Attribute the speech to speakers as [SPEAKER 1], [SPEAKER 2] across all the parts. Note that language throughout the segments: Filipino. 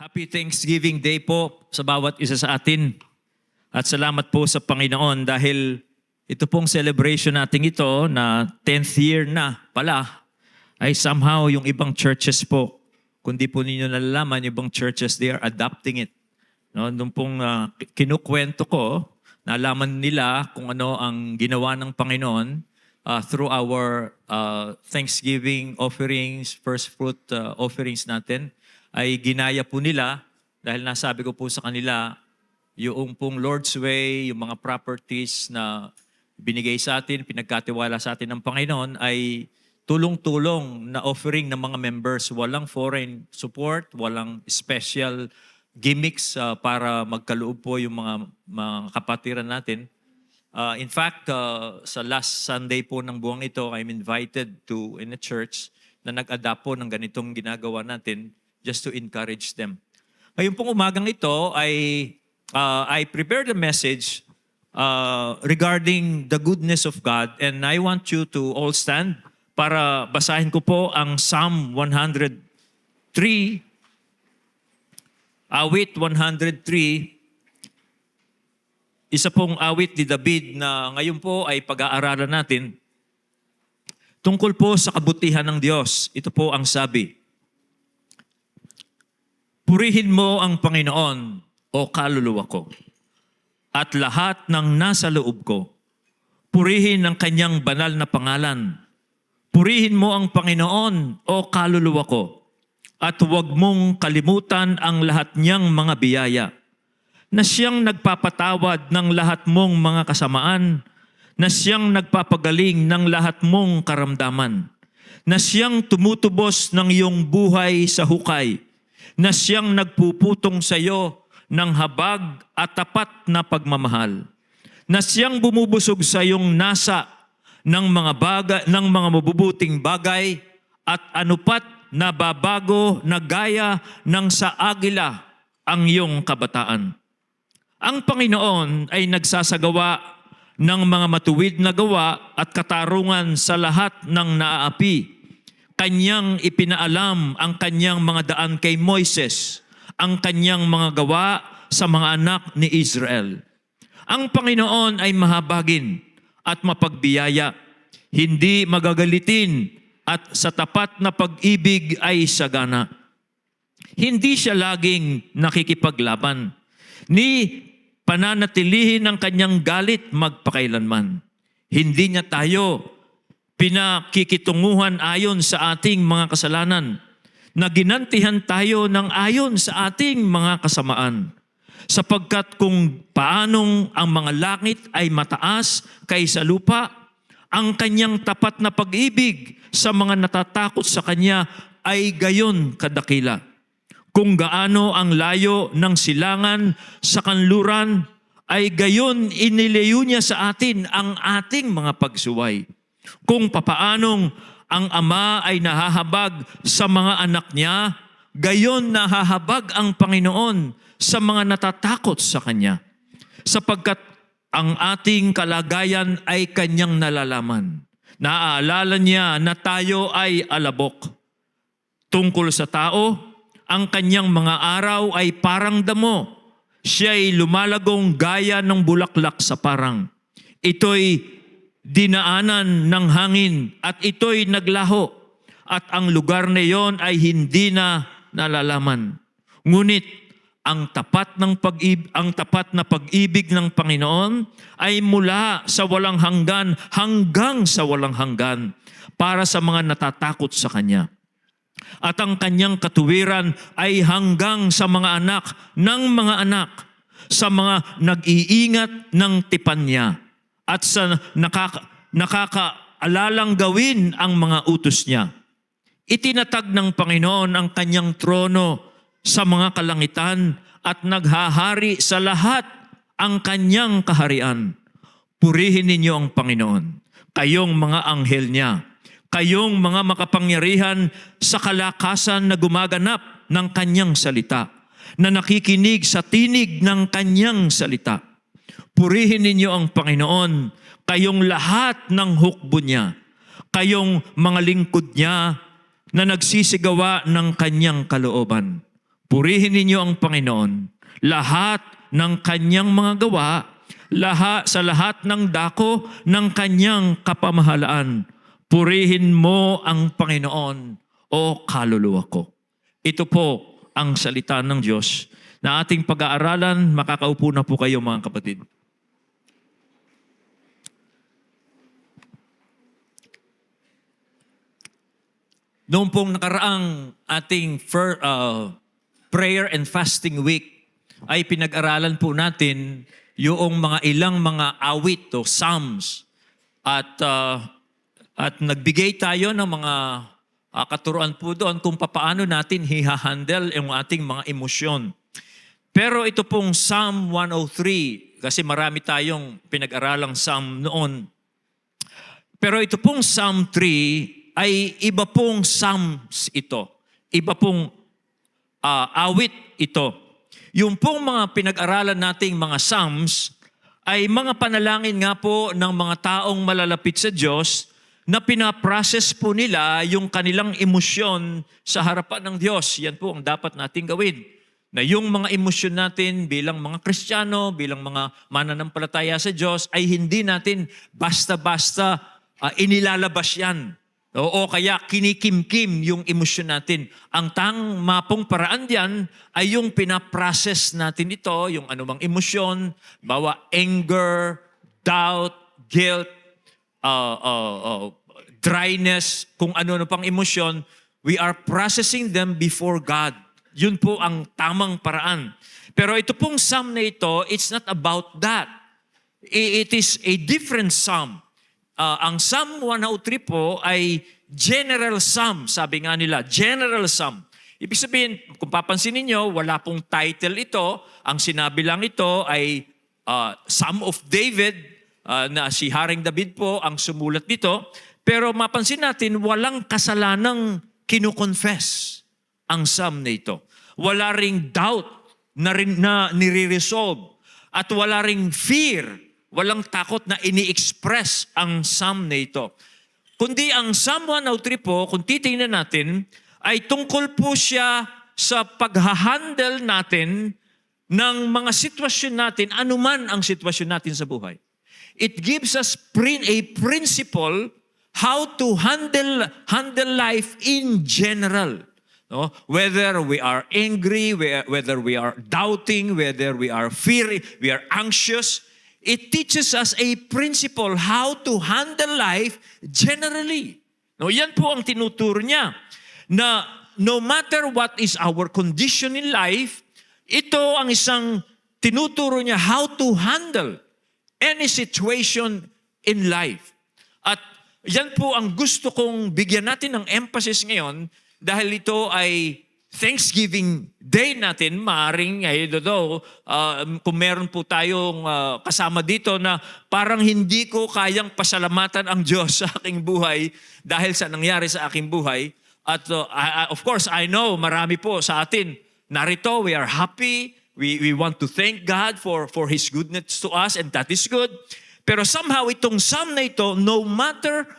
[SPEAKER 1] Happy Thanksgiving Day po sa bawat isa sa atin. At salamat po sa Panginoon dahil ito pong celebration natin ito na 10th year na pala ay somehow yung ibang churches po, kundi po ninyo nalalaman, yung ibang churches, they are adopting it. No, nung pong kinukwento ko, nalaman nila kung ano ang ginawa ng Panginoon through our Thanksgiving offerings, first fruit offerings natin, ay ginaya po nila dahil nasabi ko po sa kanila, yung pong Lord's Way, yung mga properties na binigay sa atin, pinagkatiwala sa atin ng Panginoon ay tulong-tulong na offering ng mga members. Walang foreign support, walang special gimmicks para magkaloob po yung mga kapatiran natin. In fact, sa last Sunday po ng buwang ito, I'm invited in a church na nag-adapt po ng ganitong ginagawa natin just to encourage them. Ngayon pong umagang ito ay I prepared a message regarding the goodness of God, and I want you to all stand para basahin ko po ang Psalm 103, awit 103, isa pong awit ni David na ngayon po ay pag-aaralan natin tungkol po sa kabutihan ng Diyos. Ito po ang sabi, "Purihin mo ang Panginoon, o kaluluwa ko, at lahat ng nasa loob ko. Purihin ang kanyang banal na pangalan. Purihin mo ang Panginoon, o kaluluwa ko, at huwag mong kalimutan ang lahat niyang mga biyaya, na siyang nagpapatawad ng lahat mong mga kasamaan, na siyang nagpapagaling ng lahat mong karamdaman, na siyang tumutubos ng iyong buhay sa hukay, na siyang nagpuputong sa iyo ng habag at tapat na pagmamahal, na siyang bumubusog sa iyong nasa ng mga mabubuting bagay at anupat na babago na gaya ng sa agila ang iyong kabataan. Ang Panginoon ay nagsasagawa ng mga matuwid na gawa at katarungan sa lahat ng naaapi. Kanyang ipinaalam ang kanyang mga daan kay Moises, ang kanyang mga gawa sa mga anak ni Israel. Ang Panginoon ay mahabagin at mapagbiyaya, hindi magagalitin at sa tapat na pag-ibig ay sagana. Hindi siya laging nakikipaglaban, ni pananatilihin ang kanyang galit magpakailanman. Hindi niya tayo pinakikitunguhan ayon sa ating mga kasalanan, na ginantihan tayo ng ayon sa ating mga kasamaan. Sapagkat kung paanong ang mga langit ay mataas kaysa lupa, ang kanyang tapat na pag-ibig sa mga natatakot sa kanya ay gayon kadakila. Kung gaano ang layo ng silangan sa kanluran, ay gayon inilayo niya sa atin ang ating mga pagsuway. Kung papaanong ang Ama ay nahahabag sa mga anak niya, gayon nahahabag ang Panginoon sa mga natatakot sa Kanya. Sapagkat ang ating kalagayan ay Kanyang nalalaman. Naaalala niya na tayo ay alabok. Tungkol sa tao, ang Kanyang mga araw ay parang damo. Siya'y lumalagong gaya ng bulaklak sa parang. Ito'y dinaanan ng hangin at ito'y naglaho, at ang lugar na iyon ay hindi na nalalaman. Ngunit ang tapat na pag-ibig ng Panginoon ay mula sa walang hanggan hanggang sa walang hanggan para sa mga natatakot sa Kanya. At ang Kanyang katuwiran ay hanggang sa mga anak ng mga anak, sa mga nag-iingat ng tipan niya, at sa nakakaalalang gawin ang mga utos niya. Itinatag ng Panginoon ang kanyang trono sa mga kalangitan at naghahari sa lahat ang kanyang kaharian. Purihin ninyo ang Panginoon, kayong mga anghel niya, kayong mga makapangyarihan sa kalakasan na gumaganap ng kanyang salita, na nakikinig sa tinig ng kanyang salita. Purihin ninyo ang Panginoon, kayong lahat ng hukbo niya, kayong mga lingkod niya na nagsisigawa ng kanyang kalooban. Purihin ninyo ang Panginoon, lahat ng kanyang mga gawa, sa lahat ng dako ng kanyang kapamahalaan. Purihin mo ang Panginoon, o kaluluwa ko. Ito po ang salita ng Diyos na ating pag-aaralan. Makakaupo na po kayo, mga kapatid. Noong pong nakaraang ating prayer and fasting week, ay pinag-aralan po natin yung mga ilang mga awit o psalms. At nagbigay tayo ng mga katuruan po doon kung paano natin hihahandle yung ating mga emosyon. Pero ito pong Psalm 103, kasi marami tayong pinag-aralang psalm noon. Pero ito pong Psalm 3, ay iba pong psalms ito. Iba pong awit ito. Yung pong mga pinag-aralan nating mga psalms ay mga panalangin nga po ng mga taong malalapit sa Diyos na pinaprocess po nila yung kanilang emosyon sa harapan ng Diyos. Yan po ang dapat nating gawin. Na yung mga emosyon natin bilang mga Kristiyano, bilang mga mananampalataya sa Diyos, ay hindi natin basta-basta inilalabas yan. O kaya kinikimkim yung emosyon natin. Ang mapong paraan diyan ay yung pinaprocess natin ito, yung anumang emosyon, bawa anger, doubt, guilt, dryness, kung ano pang emosyon, we are processing them before God. Yun po ang tamang paraan. Pero ito pong psalm na ito, it's not about that. It is a different psalm. Ang Psalm 103 po ay general psalm, sabi nga nila, general psalm. Ibig sabihin, kung papansin niyo, wala pong title ito. Ang sinabi lang ito ay Psalm of David, na si Haring David po ang sumulat nito. Pero mapansin natin, walang kasalanang kinukonfess ang psalm na ito. Wala ring doubt na nire-resolve. At wala ring fear. Walang takot na ini-express ang psalm na ito. Kundi ang Psalm 103 po, kung titingnan natin, ay tungkol po siya sa paghahandle natin ng mga sitwasyon natin, anuman ang sitwasyon natin sa buhay. It gives us a principle how to handle life in general. No? Whether we are angry, whether we are doubting, whether we are fearing, we are anxious, it teaches us a principle how to handle life generally. No, yan po ang tinuturo niya. Na no matter what is our condition in life, ito ang isang tinuturo niya how to handle any situation in life. At yan po ang gusto kong bigyan natin ng emphasis ngayon dahil ito ay Thanksgiving Day natin, maaring kung meron po tayong kasama dito na parang hindi ko kayang pasalamatan ang Diyos sa aking buhay dahil sa nangyari sa aking buhay. At of course, I know marami po sa atin narito, we are happy, we want to thank God for His goodness to us, and that is good. Pero somehow itong psalm na ito, no matter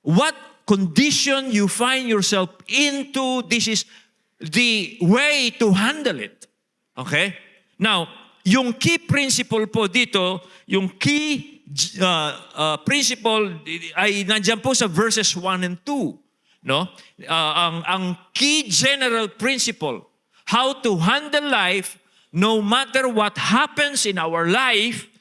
[SPEAKER 1] what condition you find yourself into, this is the way to handle it. Okay? Now, yung key principle po dito, yung key principle ay nandiyan po sa verses 1 and 2. No? Ang key general principle, how to handle life no matter what happens in our life,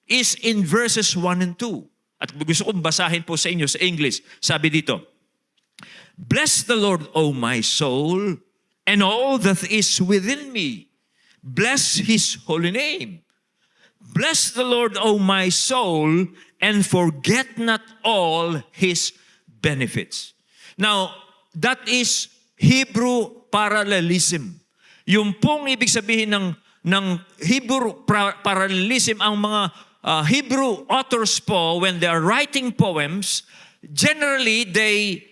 [SPEAKER 1] is in verses 1 and 2. At gusto kong basahin po sa inyo sa English. Sabi dito, Bless the Lord, O my soul, and all that is within me. Bless His holy name. Bless the Lord, O my soul, and forget not all His benefits. Now, that is Hebrew parallelism. Yung pong ibig sabihin ng Hebrew parallelism, ang mga Hebrew authors po, when they are writing poems, generally they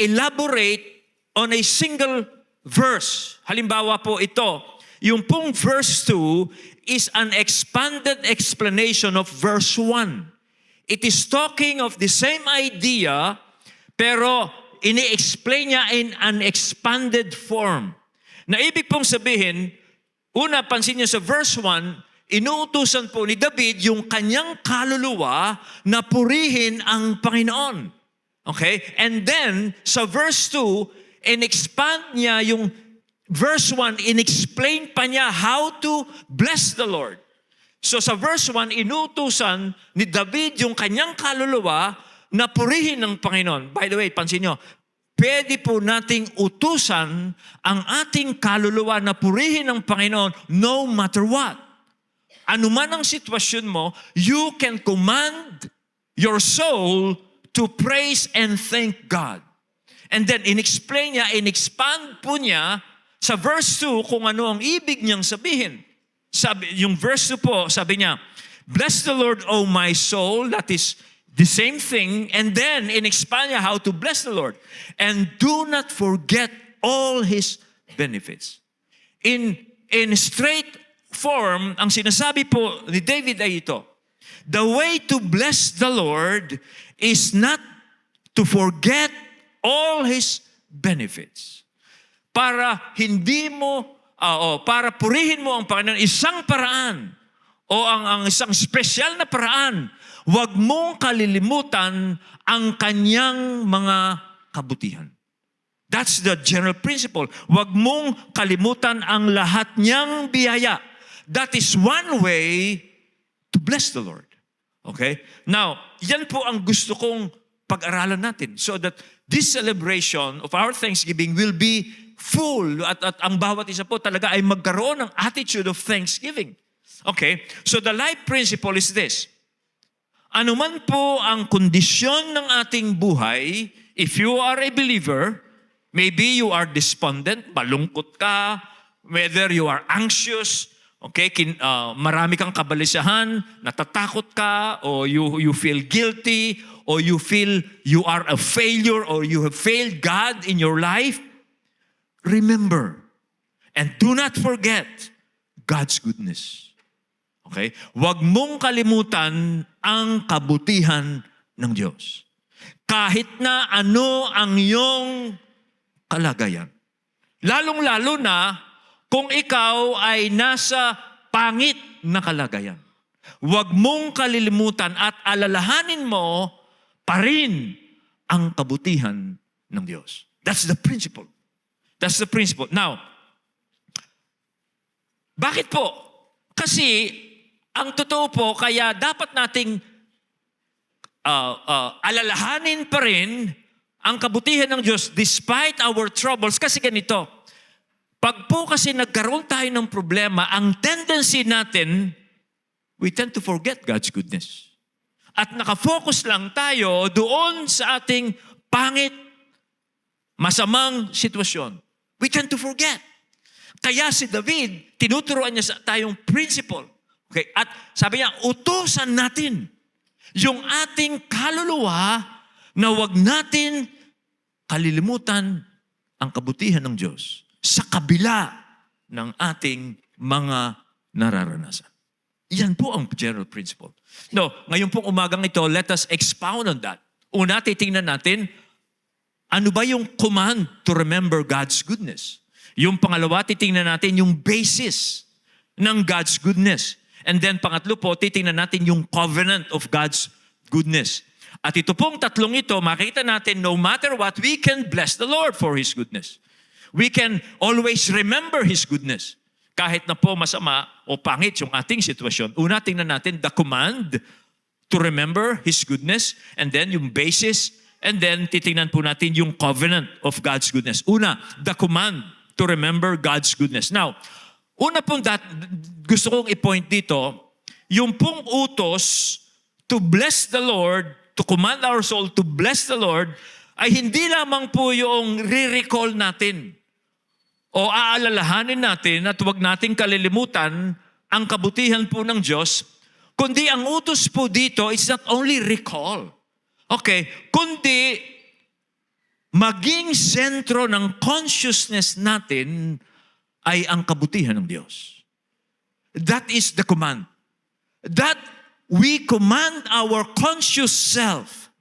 [SPEAKER 1] elaborate on a single verse. Halimbawa po ito, yung pong verse 2 is an expanded explanation of verse 1. It is talking of the same idea, pero ini-explain niya in an expanded form. Na ibig pong sabihin, una, pansin niyo sa verse 1, inuutusan po ni David yung kanyang kaluluwa na purihin ang Panginoon. Okay? And then, sa verse 2, in-expand niya yung verse 1, in-explain pa niya how to bless the Lord. So sa verse 1, inuutusan ni David yung kanyang kaluluwa na purihin ng Panginoon. By the way, pansin niyo, pwede po nating utusan ang ating kaluluwa na purihin ng Panginoon no matter what. Ano man ang sitwasyon mo, you can command your soul to praise and thank God. And then, in-explain niya, in-expand po niya sa verse 2 kung ano ang ibig niyang sabihin. Yung verse 2 po, sabi niya, "Bless the Lord, O my soul." That is the same thing, and then in-expand niya how to bless the Lord. And do not forget all His benefits. In straight form, ang sinasabi po ni David ay ito, the way to bless the Lord is not to forget all His benefits. Para hindi mo, para purihin mo ang Panginoon, isang paraan, o ang isang espesyal na paraan, huwag mong kalilimutan ang kanyang mga kabutihan. That's the general principle. Huwag mong kalimutan ang lahat niyang biyaya. That is one way to bless the Lord. Okay? Now, yan po ang gusto kong pag-aralan natin so that this celebration of our Thanksgiving will be full at ang bawat isa po talaga ay magkaroon ng attitude of thanksgiving. Okay? So the life principle is this. Ano man po ang kondisyon ng ating buhay, if you are a believer, maybe you are despondent, malungkot ka, whether you are anxious, okay, marami kang kabalisahan, natatakot ka, or you feel guilty, or you feel you are a failure, or you have failed God in your life, remember, and do not forget God's goodness. Okay? Huwag mong kalimutan ang kabutihan ng Diyos. Kahit na ano ang iyong kalagayan. Lalong-lalo na kung ikaw ay nasa pangit na kalagayan. Huwag mong kalilimutan at alalahanin mo pa rin ang kabutihan ng Diyos. That's the principle. That's the principle. Now, bakit po? Kasi ang totoo po, kaya dapat nating alalahanin pa rin ang kabutihan ng Diyos despite our troubles. Kasi ganito, pag po kasi nagkaroon tayo ng problema, ang tendency natin, we tend to forget God's goodness. At nakafocus lang tayo doon sa ating pangit, masamang sitwasyon. We tend to forget. Kaya si David, tinuturuan niya sa tayong principle. Okay? At sabi niya, utusan natin yung ating kaluluwa na huwag natin kalilimutan ang kabutihan ng Diyos sa kabila ng ating mga nararanasan. Yan po ang general principle. No, ngayon pong umagang ito, let us expound on that. Una, titingnan natin, ano ba yung command to remember God's goodness? Yung pangalawa, titingnan natin yung basis ng God's goodness. And then pangatlo po, titingnan natin yung covenant of God's goodness. At ito pong tatlong ito, makita natin, no matter what, we can bless the Lord for His goodness. We can always remember His goodness. Kahit na po masama o pangit yung ating sitwasyon. Una, tingnan natin the command to remember His goodness, and then yung basis, and then titingnan po natin yung covenant of God's goodness. Una, the command to remember God's goodness. Now, una pong gusto kong i-point dito, yung pong utos to bless the Lord, to command our soul to bless the Lord, ay hindi lamang po yung re-recall natin o aalalahanin natin at huwag nating kalilimutan ang kabutihan po ng Diyos, kundi ang utos po dito is not only recall. Okay, kundi maging sentro ng consciousness natin ay ang kabutihan ng Diyos. That is the command. That we command our conscious self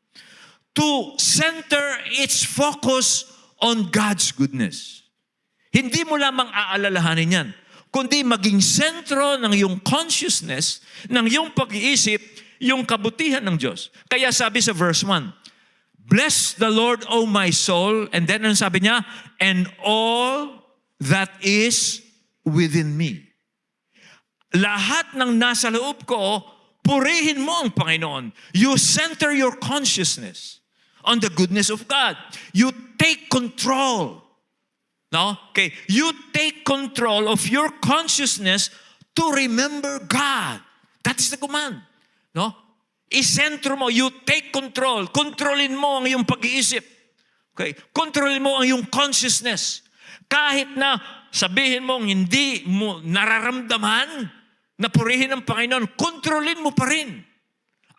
[SPEAKER 1] to center its focus on God's goodness. Hindi mo lamang aalalahanin yan, kundi maging sentro ng iyong consciousness, ng iyong pag-iisip, yung kabutihan ng Diyos. Kaya sabi sa verse 1, "Bless the Lord, O my soul." And then ano sabi niya? "And all that is within me." Lahat ng nasa loob ko, purihin mo ang Panginoon. You center your consciousness on the goodness of God. You take control. No? Okay. You take control of your consciousness to remember God. That is the command. No? Isentro mo, you take control. Kontrolin mo ang iyong pag-iisip. Okay? Kontrolin mo ang iyong consciousness. Kahit na sabihin mo hindi mo nararamdaman na purihin ang Panginoon, kontrolin mo pa rin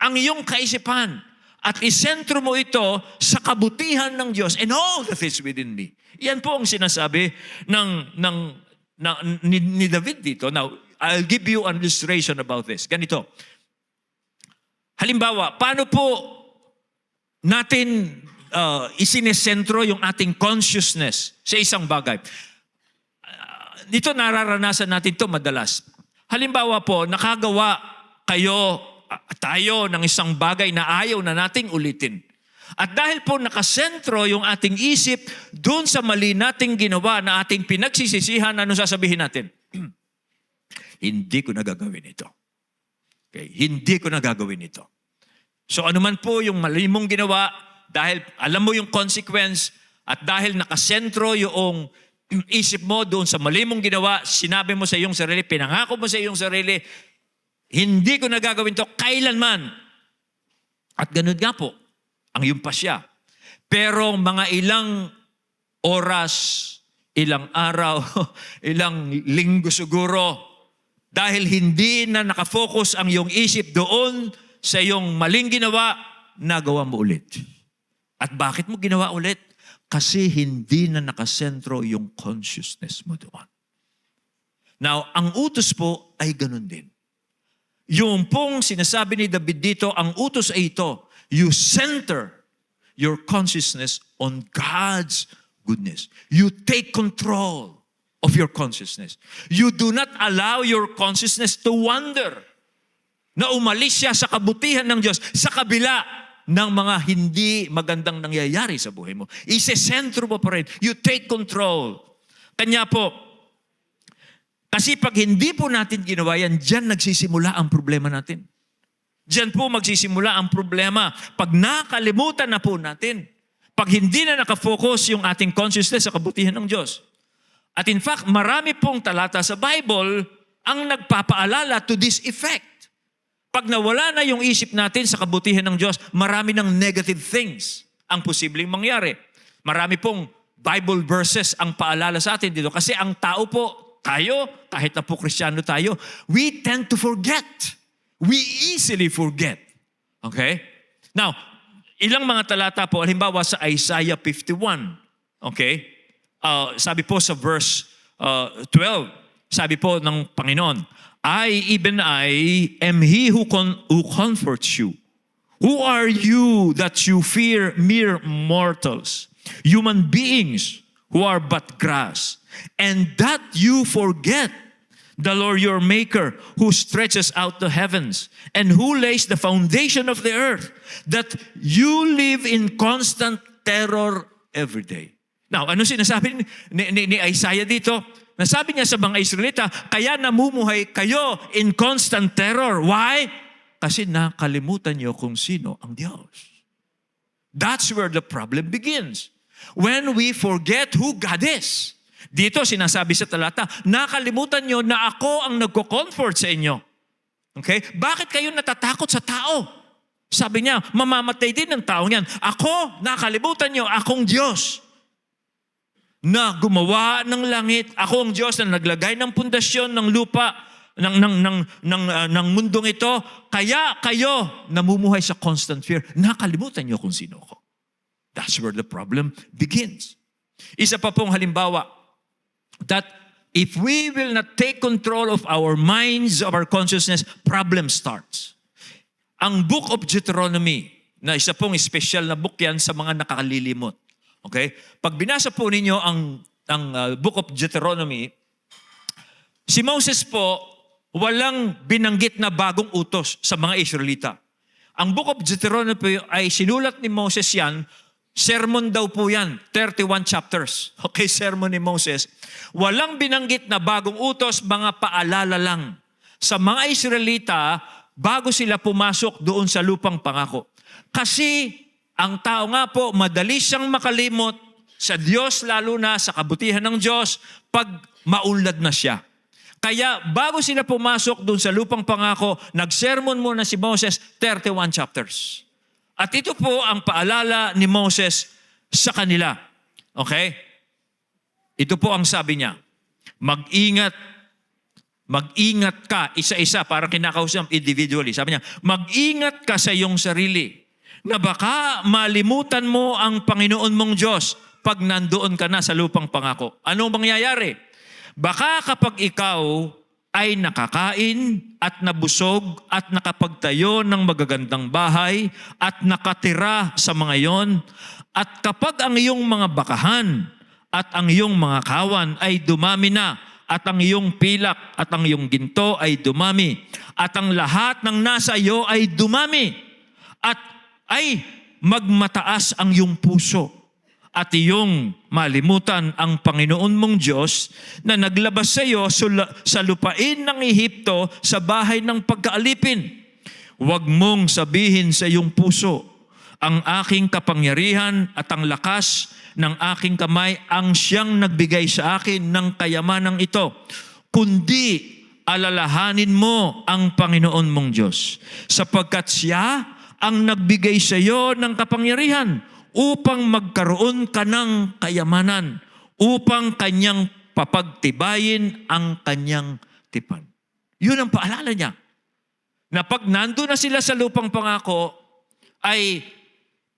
[SPEAKER 1] ang iyong kaisipan at isentro mo ito sa kabutihan ng Diyos and all that is within me. Yan po ang sinasabi ni David dito. Now, I'll give you an illustration about this. Ganito. Halimbawa, paano po natin isinesentro yung ating consciousness sa isang bagay? Dito nararanasan natin to madalas. Halimbawa po, nakagawa tayo ng isang bagay na ayaw na nating ulitin. At dahil po nakasentro yung ating isip doon sa mali nating ginawa na ating pinagsisisihan, ano sasabihin natin? Hindi ko na gagawin ito. Okay, hindi ko na gagawin ito. So ano man po yung mali mong ginawa, dahil alam mo yung consequence at dahil nakasentro yung isip mo doon sa mali mong ginawa, sinabi mo sa iyong sarili, pinangako mo sa iyong sarili, hindi ko na gagawin ito kailanman. At ganun nga po, ang iyong pasya. Pero mga ilang oras, ilang araw, ilang linggo siguro, dahil hindi na nakafocus ang iyong isip doon sa iyong maling ginawa, nagawa mo ulit. At bakit mo ginawa ulit? Kasi hindi na nakasentro yung consciousness mo doon. Now, ang utos po ay ganun din. Yung pong sinasabi ni David dito, ang utos ay ito, you center your consciousness on God's goodness. You take control of your consciousness. You do not allow your consciousness to wander. Na umalis siya sa kabutihan ng Diyos, sa kabila ng mga hindi magandang nangyayari sa buhay mo. Isesentro mo pa rin. You take control. Kanya po, kasi pag hindi po natin ginawa yan, dyan nagsisimula ang problema natin. Diyan po magsisimula ang problema. Pag nakalimutan na po natin, pag hindi na nakafocus yung ating consciousness sa kabutihan ng Diyos. At in fact, marami pong talata sa Bible ang nagpapaalala to this effect. Pag nawala na yung isip natin sa kabutihan ng Diyos, marami ng negative things ang posibleng mangyari. Marami pong Bible verses ang paalala sa atin dito. Kasi ang tao po, tayo, kahit na po Kristiyano tayo, we tend to forget. We easily forget. Okay? Now, ilang mga talata po, halimbawa sa Isaiah 51. Okay? Sabi po sa verse 12, sabi po ng Panginoon, even I, am He who comforts you. Who are you that you fear mere mortals, human beings who are but grass, and that you forget the Lord your Maker, who stretches out the heavens and who lays the foundation of the earth, that you live in constant terror every day. Now, ano sinasabi ni Isaiah dito? Nasabi niya sa mga Israelita, kaya namumuhay kayo in constant terror. Why? Kasi nakalimutan niyo kung sino ang Diyos. That's where the problem begins. When we forget who God is. Dito sinasabi sa talata, nakalimutan nyo na ako ang nagko-comfort sa inyo. Okay? Bakit kayo natatakot sa tao? Sabi niya, mamamatay din ng taong yan. Ako, nakalimutan nyo, akong Diyos na gumawa ng langit. Ako ang Diyos na naglagay ng pundasyon ng lupa, ng mundong ito. Kaya kayo namumuhay sa constant fear. Nakalimutan nyo kung sino ako. That's where the problem begins. Isa pa pong halimbawa, that if we will not take control of our minds, of our consciousness, problem starts. Ang Book of Deuteronomy, na isa pong special na book yan sa mga nakakalilimot. Okay? Pag binasa po ninyo ang Book of Deuteronomy, si Moses po, walang binanggit na bagong utos sa mga Israelita. Ang Book of Deuteronomy ay sinulat ni Moses yan, sermon daw po yan, 31 chapters. Okay, sermon ni Moses. Walang binanggit na bagong utos, mga paalala lang. Sa mga Israelita, bago sila pumasok doon sa lupang pangako. Kasi ang tao nga po, madali siyang makalimot sa Diyos, lalo na sa kabutihan ng Diyos, pag maunlad na siya. Kaya bago sila pumasok doon sa lupang pangako, nagsermon muna si Moses 31 chapters. At ito po ang paalala ni Moses sa kanila. Okay? Ito po ang sabi niya. Mag-ingat ka isa-isa, parang kinakausap individually. Sabi niya, mag-ingat ka sa iyong sarili na baka malimutan mo ang Panginoon mong Diyos pag nandoon ka na sa lupang pangako. Anong mangyayari? Baka kapag ikaw ay nakakain at nabusog at nakapagtayo ng magagandang bahay at nakatira sa mga iyon, at kapag ang iyong mga bakahan at ang iyong mga kawan ay dumami na, at ang iyong pilak at ang iyong ginto ay dumami, at ang lahat ng nasa iyo ay dumami, at ay magmataas ang iyong puso, at iyong malimutan ang Panginoon mong Diyos na naglabas sa iyo sa lupain ng Ehipto sa bahay ng pagkaalipin. Huwag mong sabihin sa iyong puso, ang aking kapangyarihan at ang lakas ng aking kamay ang siyang nagbigay sa akin ng kayamanang ito, kundi alalahanin mo ang Panginoon mong Diyos, sapagkat siya ang nagbigay sa iyo ng kapangyarihan upang magkaroon ka ng kayamanan, upang kanyang papagtibayin ang kanyang tipan. Yun ang paalala niya. Na pag nandun na sila sa lupang pangako, ay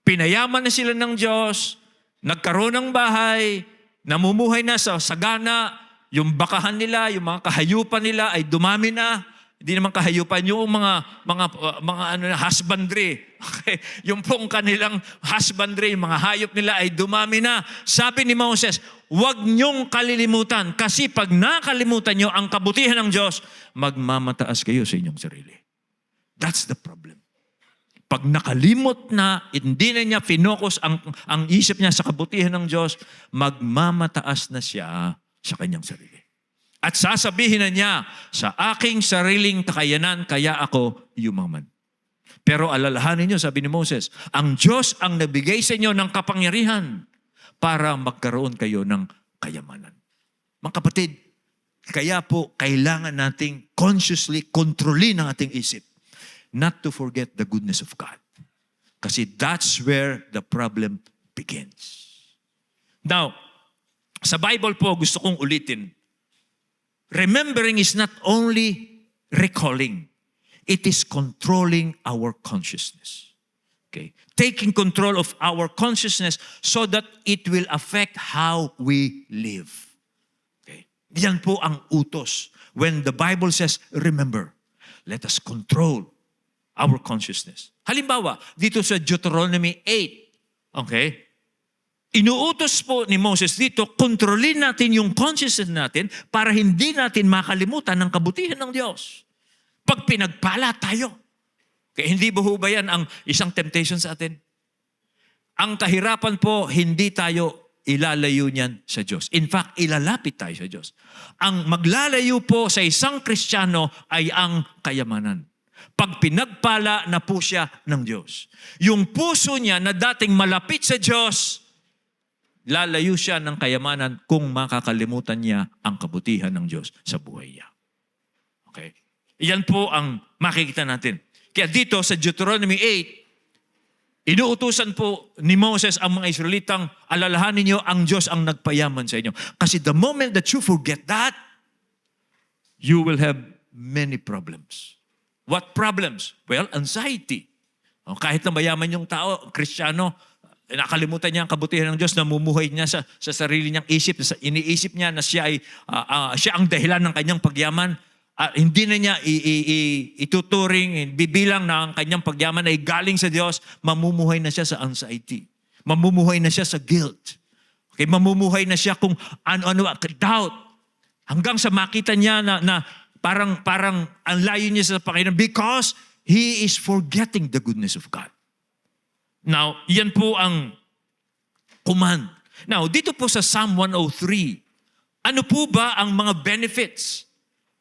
[SPEAKER 1] pinayaman na sila ng Diyos, nagkaroon ng bahay, namumuhay na sa sagana, yung bakahan nila, yung mga kahayupan nila ay dumami na. Hindi naman kahayupan, yung mga husbandry. Okay? Yung pong kanilang husbandry, yung mga hayop nila ay dumami na. Sabi ni Moses, huwag niyong kalilimutan kasi pag nakalimutan niyo ang kabutihan ng Diyos, magmamataas kayo sa inyong sarili. That's the problem. Pag nakalimot na, hindi na niya finokus ang isip niya sa kabutihan ng Diyos, magmamataas na siya sa kanyang sarili. At sasabihin na niya, sa aking sariling kakayanan, kaya ako yumaman. Pero alalahanin niyo, sabi ni Moses, ang Diyos ang nabigay sa inyo ng kapangyarihan para magkaroon kayo ng kayamanan. Mga kapatid, kaya po kailangan nating consciously kontrolin ang ating isip. Not to forget the goodness of God. Kasi that's where the problem begins. Now, sa Bible po, gusto kong ulitin, remembering is not only recalling. It is controlling our consciousness. Okay? Taking control of our consciousness so that it will affect how we live. Okay? Yan po ang utos. When the Bible says, remember, let us control our consciousness. Halimbawa, dito sa Deuteronomy 8, okay? Inuutos po ni Moses dito, kontrolin natin yung consciousness natin para hindi natin makalimutan ng kabutihan ng Diyos. Pag pinagpala tayo, kaya hindi ba ho ba yan ang isang temptation sa atin? Ang kahirapan po, hindi tayo ilalayo niyan sa Diyos. In fact, ilalapit tayo sa Diyos. Ang maglalayo po sa isang Kristiyano ay ang kayamanan. Pag pinagpala na po siya ng Diyos. Yung puso niya na dating malapit sa Diyos, lalayo siya ng kayamanan kung makakalimutan niya ang kabutihan ng Diyos sa buhay niya. Okay? Iyan po ang makikita natin. Kaya dito sa Deuteronomy 8, inuutusan po ni Moses ang mga Israelitang alalahanin niyo ang Diyos ang nagpayaman sa inyo. Kasi the moment that you forget that, you will have many problems. What problems? Well, anxiety. Kahit na mayaman yung tao, Kristiyano, nakalimutan niya ang kabutihan ng Diyos, namumuhay niya sa sarili niyang isip, iniisip niya na siya ang dahilan ng kanyang pagyaman. Hindi na niya ituturing, bibilang na ang kanyang pagyaman ay galing sa Diyos, mamumuhay na siya sa anxiety. Mamumuhay na siya sa guilt. Okay, mamumuhay na siya kung ano-ano, doubt. Hanggang sa makita niya na parang ang layo niya sa Panginoon because he is forgetting the goodness of God. Now, yan po ang command. Now, dito po sa Psalm 103, ano po ba ang mga benefits?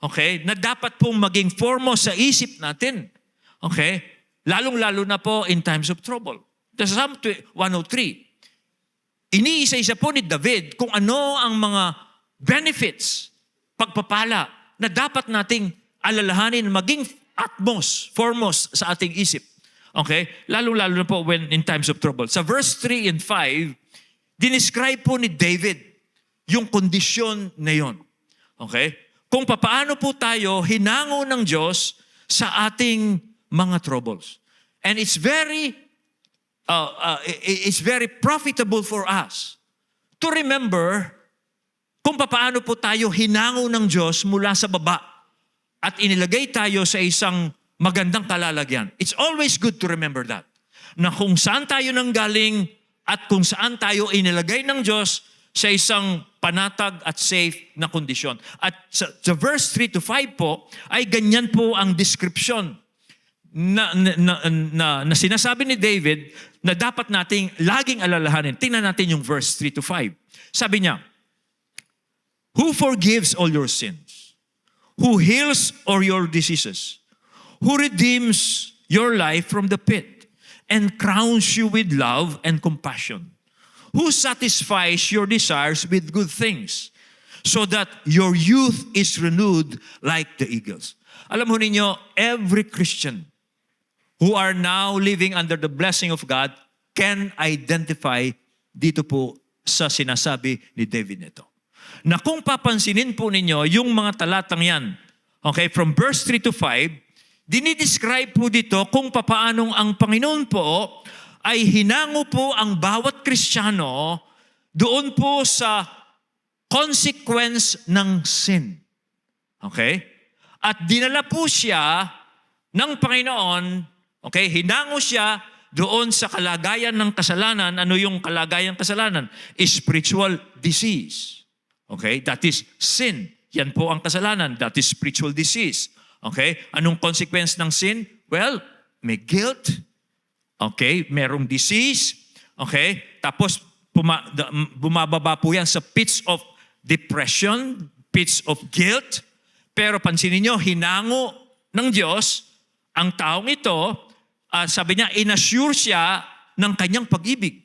[SPEAKER 1] Okay, na dapat pong maging foremost sa isip natin. Okay, lalong-lalo na po in times of trouble. The Psalm 103, iniisa-isa po ni David kung ano ang mga benefits, pagpapala na dapat nating alalahanin, maging foremost sa ating isip. Okay? Lalo-lalo na po when in times of trouble. Sa verse 3 and 5, dinescribe po ni David yung kondisyon na yon. Okay? Kung papaano po tayo hinango ng Diyos sa ating mga troubles. And it's very profitable for us to remember kung paano po tayo hinango ng Diyos mula sa baba at inilagay tayo sa isang magandang kalalagyan. It's always good to remember that. Na kung saan tayo nanggaling at kung saan tayo inilagay ng Diyos sa isang panatag at safe na kondisyon. At sa verse 3 to 5 po, ay ganyan po ang description na sinasabi ni David na dapat nating laging alalahanin. Tingnan natin yung verse 3 to 5. Sabi niya, who forgives all your sins, who heals all your diseases, who redeems your life from the pit, and crowns you with love and compassion, who satisfies your desires with good things, so that your youth is renewed like the eagles. Alam mo ninyo, every Christian who are now living under the blessing of God can identify dito po sa sinasabi ni David nito. Na kung papansinin po ninyo yung mga talatang yan, okay, from verse 3 to 5, dinidescribe po dito kung papaanong ang Panginoon po ay hinango po ang bawat Kristiyano doon po sa consequence ng sin. Okay? At dinala po siya ng Panginoon, okay, hinango siya doon sa kalagayan ng kasalanan. Ano yung kalagayan ng kasalanan? Spiritual disease. Okay? That is sin. Yan po ang kasalanan. That is spiritual disease. Okay? Anong consequence ng sin? Well, may guilt. Okay? Merong disease. Okay? Tapos, bumababa po yan sa pits of depression, pits of guilt. Pero pansinin nyo, hinango ng Diyos ang taong ito, sabi niya, inassure siya ng kanyang pag-ibig.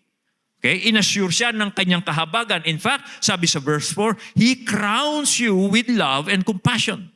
[SPEAKER 1] Okay? Inassure siya ng kanyang kahabagan. In fact, sabi sa verse 4, He crowns you with love and compassion.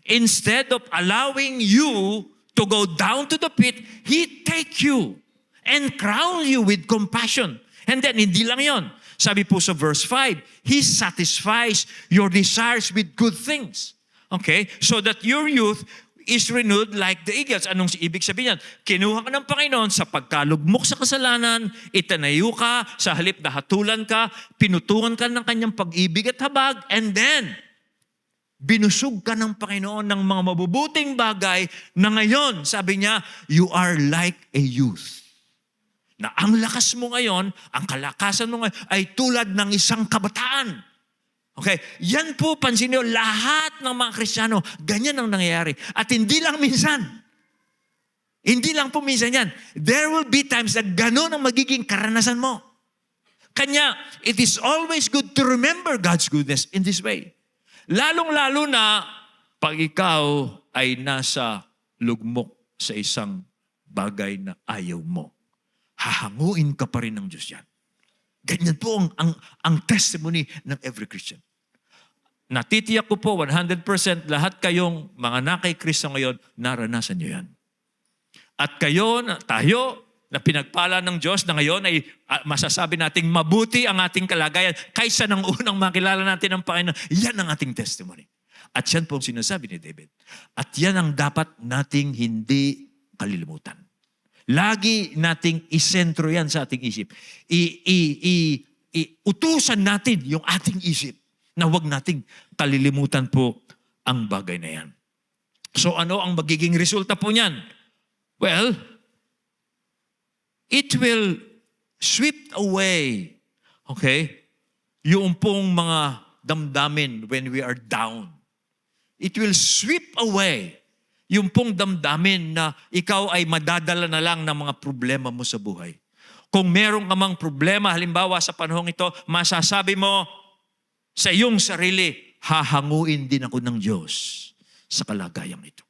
[SPEAKER 1] Instead of allowing you to go down to the pit, He take you and crown you with compassion. And then, hindi lang yon. Sabi po sa verse 5, He satisfies your desires with good things. Okay? So that your youth is renewed like the eagles. Anong ibig sabihin yan? Kinuha ka ng Panginoon sa pagkalugmok sa kasalanan, itanayo ka, sa halip na hatulan ka, pinutungan ka ng kanyang pag-ibig at habag, and then, binusog ka ng Panginoon ng mga mabubuting bagay na ngayon, sabi niya, you are like a youth. Na ang lakas mo ngayon, ang kalakasan mo ngayon, ay tulad ng isang kabataan. Okay, yan po, pansin niyo, lahat ng mga Kristiyano, ganyan ang nangyayari. At hindi lang minsan. Hindi lang po minsan yan. There will be times na gano'n ang magiging karanasan mo. Kanya, it is always good to remember God's goodness in this way. Lalong-lalo na pag ikaw ay nasa lugmok sa isang bagay na ayaw mo. Hahanguin ka pa rin ng Diyos yan. Ganyan po ang testimony ng every Christian. Natitiyak ko po 100% lahat kayong mga nakay Kristo ngayon, naranasan nyo yan. At kayo, tayo, na pinagpala ng Diyos na ngayon ay masasabi nating mabuti ang ating kalagayan kaysa ng unang makilala natin ang Panginoon. Yan ang ating testimony. At yan po ang sinasabi ni David. At yan ang dapat nating hindi kalilimutan. Lagi nating isentro yan sa ating isip. Utusan natin yung ating isip na huwag nating kalilimutan po ang bagay na yan. So ano ang magiging resulta po niyan? Well, it will sweep away, okay, yung pong mga damdamin when we are down. It will sweep away yung pong damdamin na ikaw ay madadala na lang ng mga problema mo sa buhay. Kung meron ka mang problema, halimbawa sa panahong ito, masasabi mo sa iyong sarili, hahanguin din ako ng Diyos sa kalagayang ito.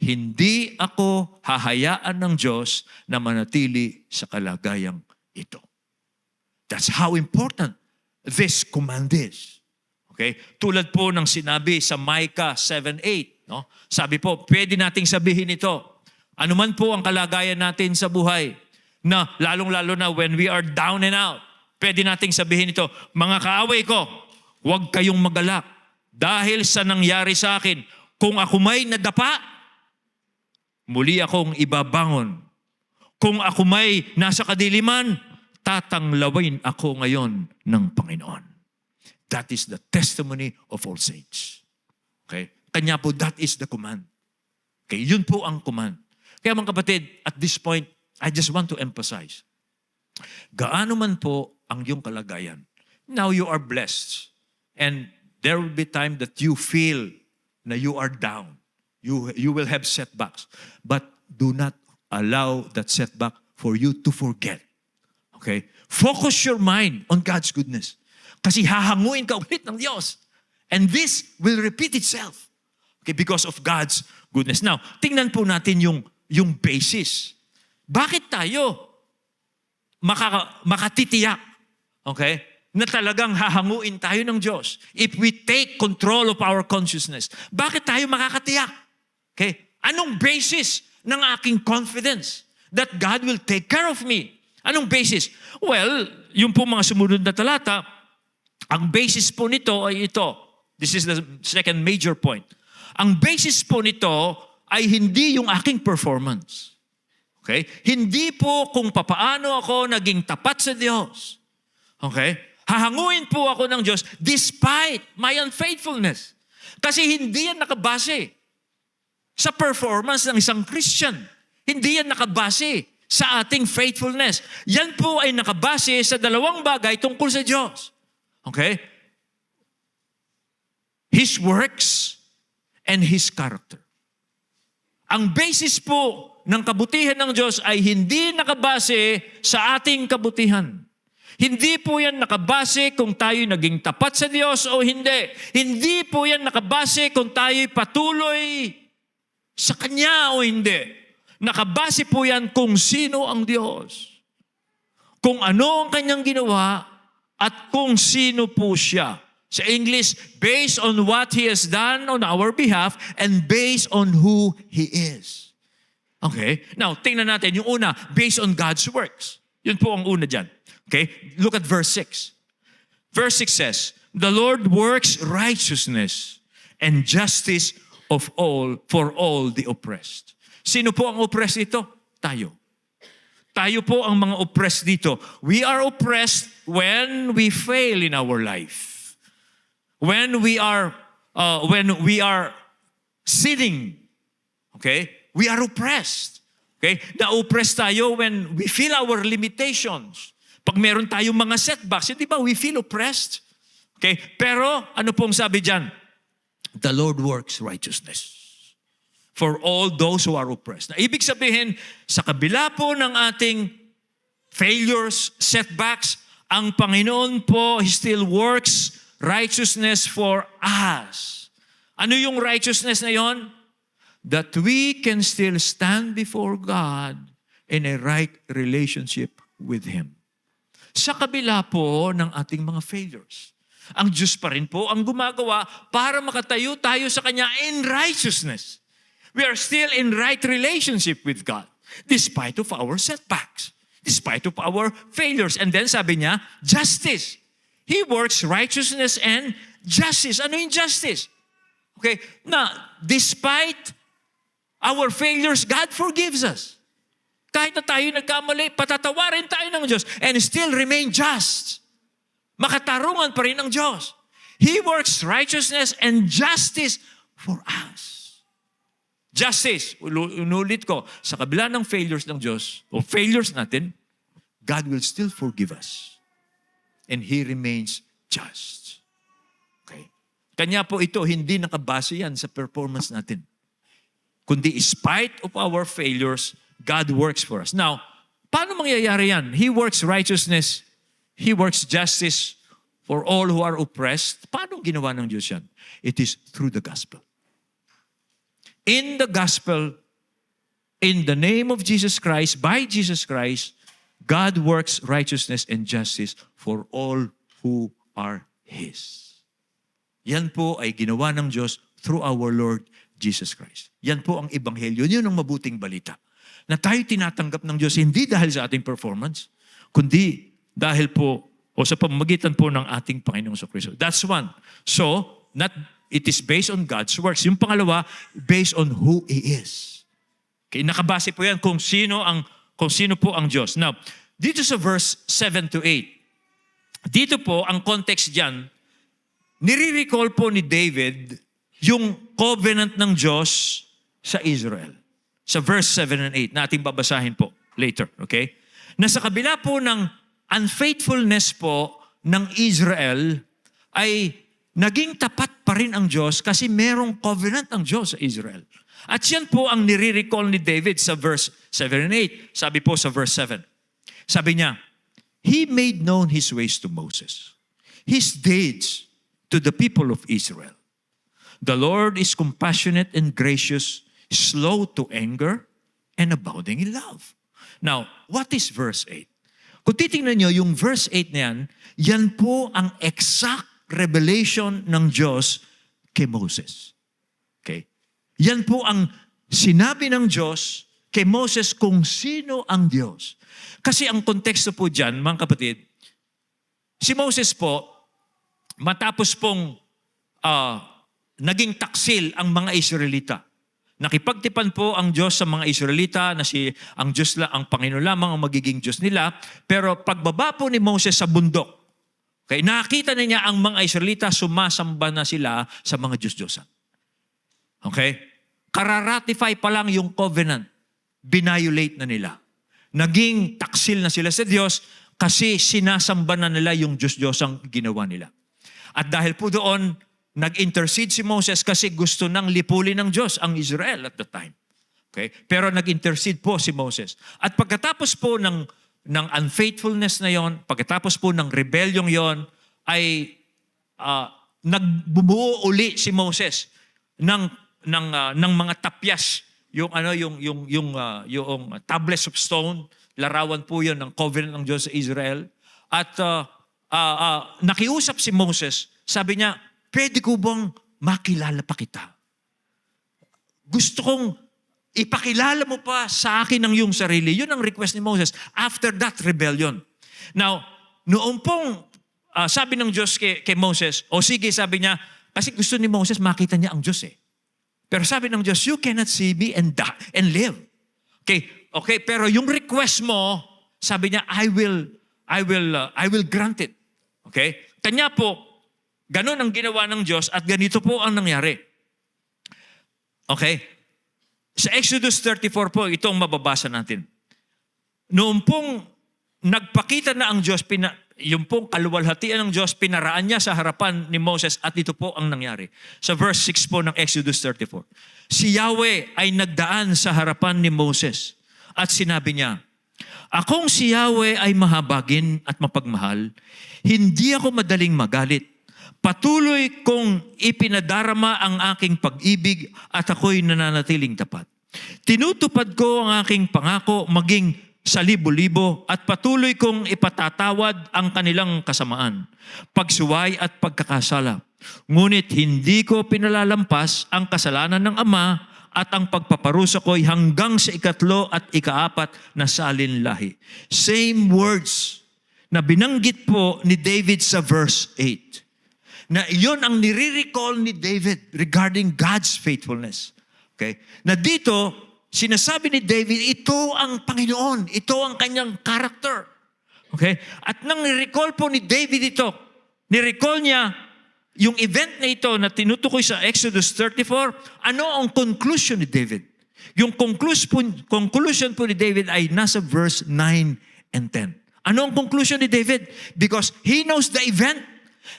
[SPEAKER 1] Hindi ako hahayaan ng Diyos na manatili sa kalagayang ito. That's how important this command is. Okay? Tulad po ng sinabi sa Micah 7:8, no? Sabi po, pwede nating sabihin ito. Ano man po ang kalagayan natin sa buhay, na lalong-lalo na when we are down and out, pwede nating sabihin ito, mga kaaway ko, huwag kayong magalak dahil sa nangyari sa akin. Kung ako may nadapa, muli akong ibabangon. Kung ako may nasa kadiliman, tatanglawin ako ngayon ng Panginoon. That is the testimony of all saints. Okay? Kanya po, that is the command. Okay, yun po ang command. Kaya mga kapatid, at this point, I just want to emphasize, gaano man po ang iyong kalagayan, now you are blessed. And there will be time that you feel na you are down. You will have setbacks. But do not allow that setback for you to forget. Okay? Focus your mind on God's goodness. Kasi hahanguin ka ulit ng Diyos. And this will repeat itself. Okay? Because of God's goodness. Now, tingnan po natin yung basis. Bakit tayo makatitiyak? Okay? Na talagang hahanguin tayo ng Diyos. If we take control of our consciousness. Bakit tayo makakatiyak? Okay? Anong basis ng aking confidence that God will take care of me? Anong basis? Well, yung po mga sumunod na talata, ang basis po nito ay ito. This is the second major point. Ang basis po nito ay hindi yung aking performance. Okay? Hindi po kung papaano ako naging tapat sa Diyos. Okay? Hahanguin po ako ng Diyos despite my unfaithfulness. Kasi hindi yan nakabase sa performance ng isang Christian. Hindi yan nakabase sa ating faithfulness. Yan po ay nakabase sa dalawang bagay tungkol sa Diyos. Okay? His works and His character. Ang basis po ng kabutihan ng Diyos ay hindi nakabase sa ating kabutihan. Hindi po yan nakabase kung tayo naging tapat sa Diyos o hindi. Hindi po yan nakabase kung tayo'y patuloy sa Kanya o hindi. Nakabase po yan kung sino ang Diyos. Kung ano ang Kanyang ginawa at kung sino po siya. Sa English, based on what He has done on our behalf and based on who He is. Okay? Now, tingnan natin yung una, based on God's works. Yun po ang una dyan. Okay? Look at verse 6. Verse 6 says, the Lord works righteousness and justice of all for all the oppressed. Sino po ang oppressed dito? Tayo. Tayo po ang mga oppressed dito. We are oppressed when we fail in our life. When we are sinning. Okay? We are oppressed. Okay? Na-oppressed tayo when we feel our limitations. Pag meron tayong mga setbacks, hindi ba we feel oppressed? Okay? Pero ano pong sabi dyan? The Lord works righteousness for all those who are oppressed. Na ibig sabihin, sa kabila po ng ating failures, setbacks, ang Panginoon po, He still works righteousness for us. Ano yung righteousness na yon? That we can still stand before God in a right relationship with Him. Sa kabila po ng ating mga failures. Ang Diyos pa rin po ang gumagawa para makatayo tayo sa Kanya in righteousness. We are still in right relationship with God despite of our setbacks, despite of our failures. And then sabi niya, justice. He works righteousness and justice. Ano yung justice? Okay, na despite our failures, God forgives us. Kahit na tayo nagkamali, patatawarin tayo ng Diyos and still remain just. Makatarungan pa rin ang Diyos. He works righteousness and justice for us. Justice, unulit ko, sa kabila ng failures ng Diyos, o failures natin, God will still forgive us. And He remains just. Okay? Kanya po ito, hindi nakabase yan sa performance natin. Kundi in spite of our failures, God works for us. Now, paano mangyayari yan? He works righteousness. He works justice for all who are oppressed. Paano ginawa ng Diyos yan? It is through the gospel. In the gospel, in the name of Jesus Christ, by Jesus Christ, God works righteousness and justice for all who are His. Yan po ay ginawa ng Diyos through our Lord Jesus Christ. Yan po ang ebanghelyo. Yun ang mabuting balita. Na tayo tinatanggap ng Diyos hindi dahil sa ating performance, kundi dahil po o sa pamamagitan po ng ating Panginoong Kristo. That's one. So, it is based on God's works. Yung pangalawa, based on who He is. Okay, nakabase po yan kung sino po ang Diyos. Now, dito sa verse 7 to 8, dito po ang context diyan, nire-recall po ni David yung covenant ng Diyos sa Israel. Sa verse 7 and 8, na ating babasahin po later, okay? Na sa kabila po ng unfaithfulness po ng Israel, ay naging tapat pa rin ang Diyos kasi merong covenant ang Diyos sa Israel. At yan po ang nire-recall ni David sa verse 7 and 8. Sabi po sa verse 7. Sabi niya, He made known His ways to Moses, His deeds to the people of Israel. The Lord is compassionate and gracious, slow to anger, and abounding in love. Now, what is verse 8? Kung titingnan nyo, yung verse 8 na yan, yan po ang exact revelation ng Diyos kay Moses. Okay? Yan po ang sinabi ng Diyos kay Moses kung sino ang Diyos. Kasi ang konteksto po dyan, mga kapatid, si Moses po, matapos pong naging taksil ang mga Israelita. Nakipagtipan po ang Diyos sa mga Israelita na ang Diyos ang Panginoon lamang ang magiging Diyos nila. Pero pagbaba po ni Moses sa bundok, okay, nakita na niya ang mga Israelita sumasamba na sila sa mga Diyos-Diyosan. Okay? Kararatify pa lang yung covenant. Binayolate na nila. Naging taksil na sila sa Diyos kasi sinasamba na nila yung Diyos-Diyos ang ginawa nila. At dahil po doon, nag-intercede si Moses kasi gusto nang lipulin ng Diyos ang Israel at the time. Okay? Pero nag-intercede po si Moses. At pagkatapos po ng unfaithfulness na yon, pagkatapos po ng rebellion yon, ay nagbubuo uli si Moses ng mga tapyas, yung tablets of stone, larawan po yon ng covenant ng Diyos sa Israel. At nakiusap si Moses, sabi niya, pwede ko bang makilala pa kita? Gusto kong ipakilala mo pa sa akin ang iyong sarili. Yun ang request ni Moses after that rebellion. Now, noong pong sabi ng Diyos kay Moses, o sige, sabi niya, kasi gusto ni Moses makita niya ang Diyos eh. Pero sabi ng Diyos, you cannot see me and live. Okay, pero yung request mo, sabi niya, I will grant it. Okay? Kanya po, ganun ang ginawa ng Diyos at ganito po ang nangyari. Okay? Sa Exodus 34 po, ito ang mababasa natin. Noong pong nagpakita na ang Diyos, yung pong kaluwalhatian ng Diyos, pinaraan niya sa harapan ni Moses at ito po ang nangyari. Sa verse 6 po ng Exodus 34. Si Yahweh ay nagdaan sa harapan ni Moses at sinabi niya, Akong si Yahweh ay mahabagin at mapagmahal, hindi ako madaling magalit. Patuloy kong ipinadarama ang aking pag-ibig at ako'y nananatiling tapat. Tinutupad ko ang aking pangako maging sa libo-libo at patuloy kong ipatatawad ang kanilang kasamaan, pagsuway at pagkakasala. Ngunit hindi ko pinalalampas ang kasalanan ng ama at ang pagpaparusa ko'y hanggang sa 3 at 4 na salin lahi. Same words na binanggit po ni David sa verse 8. Na iyon ang nire-recall ni David regarding God's faithfulness. Okay? Na dito, sinasabi ni David, ito ang Panginoon. Ito ang kanyang character. Okay? At nang nire-recall po ni David ito, nire-recall niya yung event na ito na tinutukoy sa Exodus 34, ano ang conclusion ni David? Yung conclusion po ni David ay nasa verse 9 and 10. Ano ang conclusion ni David? Because he knows the event.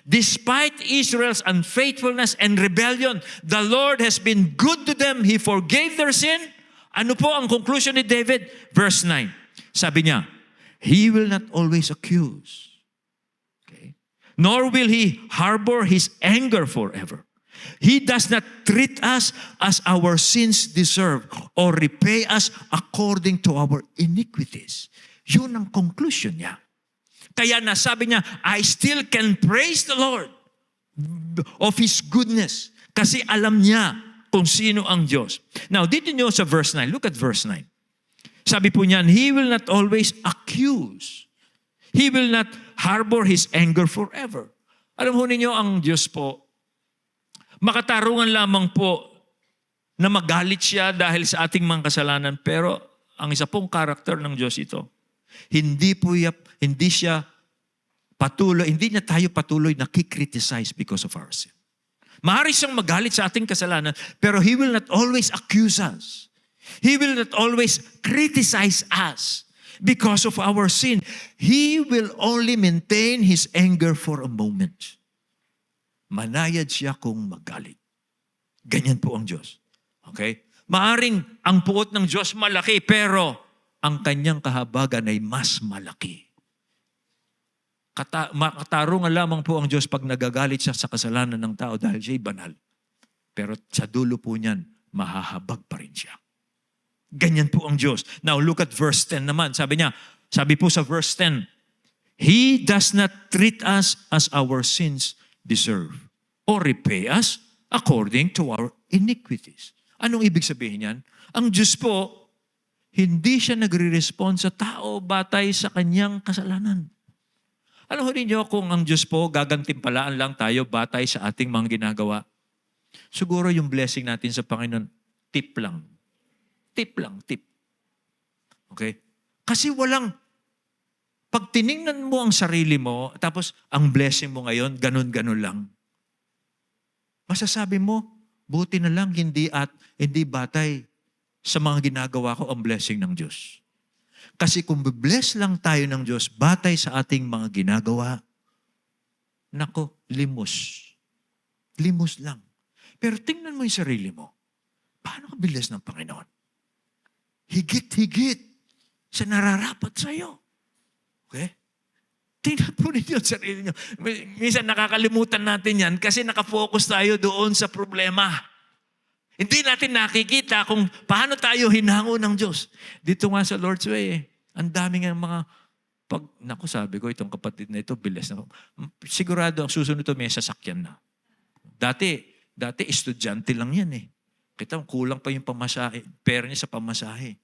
[SPEAKER 1] Despite Israel's unfaithfulness and rebellion, the Lord has been good to them. He forgave their sin. Ano po ang conclusion ni David? Verse 9. Sabi niya, He will not always accuse. Okay? Nor will He harbor His anger forever. He does not treat us as our sins deserve or repay us according to our iniquities. Yun ang conclusion niya. Kaya nasabi niya, I still can praise the Lord of His goodness kasi alam niya kung sino ang Diyos. Now, dito niyo sa verse 9, look at verse 9. Sabi po niyan, He will not always accuse. He will not harbor His anger forever. Alam ho ninyo, ang Diyos po, makatarungan lamang po na magalit siya dahil sa ating mga kasalanan. Pero ang isa pong karakter ng Diyos ito, hindi niya tayo patuloy nakikriticize because of our sin. Maaari siyang magalit sa ating kasalanan, pero He will not always accuse us. He will not always criticize us because of our sin. He will only maintain His anger for a moment. Manayad siya kung magalit. Ganyan po ang Diyos. Okay? Maaring ang puot ng Diyos malaki, pero ang kanyang kahabagan ay mas malaki. Makatarungan lamang po ang Diyos pag nagagalit siya sa kasalanan ng tao dahil siya'y banal. Pero sa dulo po niyan, mahahabag pa rin siya. Ganyan po ang Diyos. Now look at verse 10 naman. Sabi po sa verse 10, He does not treat us as our sins deserve or repay us according to our iniquities. Anong ibig sabihin yan? Ang Diyos po, hindi siya nagre-respond sa tao batay sa kanyang kasalanan. Alam ho ninyo kung ang Diyos po gagantimpalaan lang tayo batay sa ating mga ginagawa, siguro yung blessing natin sa Panginoon, tip lang. Tip lang, tip. Okay? Kasi pag tiningnan mo ang sarili mo, tapos ang blessing mo ngayon, ganun-ganun lang. Masasabi mo, buti na lang hindi batay sa mga ginagawa ko ang blessing ng Diyos. Kasi kung bless lang tayo ng Diyos, batay sa ating mga ginagawa, nako, limos. Limos lang. Pero tingnan mo yung sarili mo. Paano ka bless ng Panginoon? Higit-higit sa nararapat sa'yo. Okay? Tingnan po ninyo ang sarili nyo. Minsan nakakalimutan natin yan kasi nakafocus tayo doon sa problema. Hindi natin nakikita kung paano tayo hinango ng Diyos. Dito nga sa Lord's Way, ang daming mga sabi ko, itong kapatid na ito, bilis na. Sigurado ang susunod ito, may sasakyan na. Dati estudyante lang yan eh. Kita, kulang pa yung pamasahe, pera niya sa pamasahe.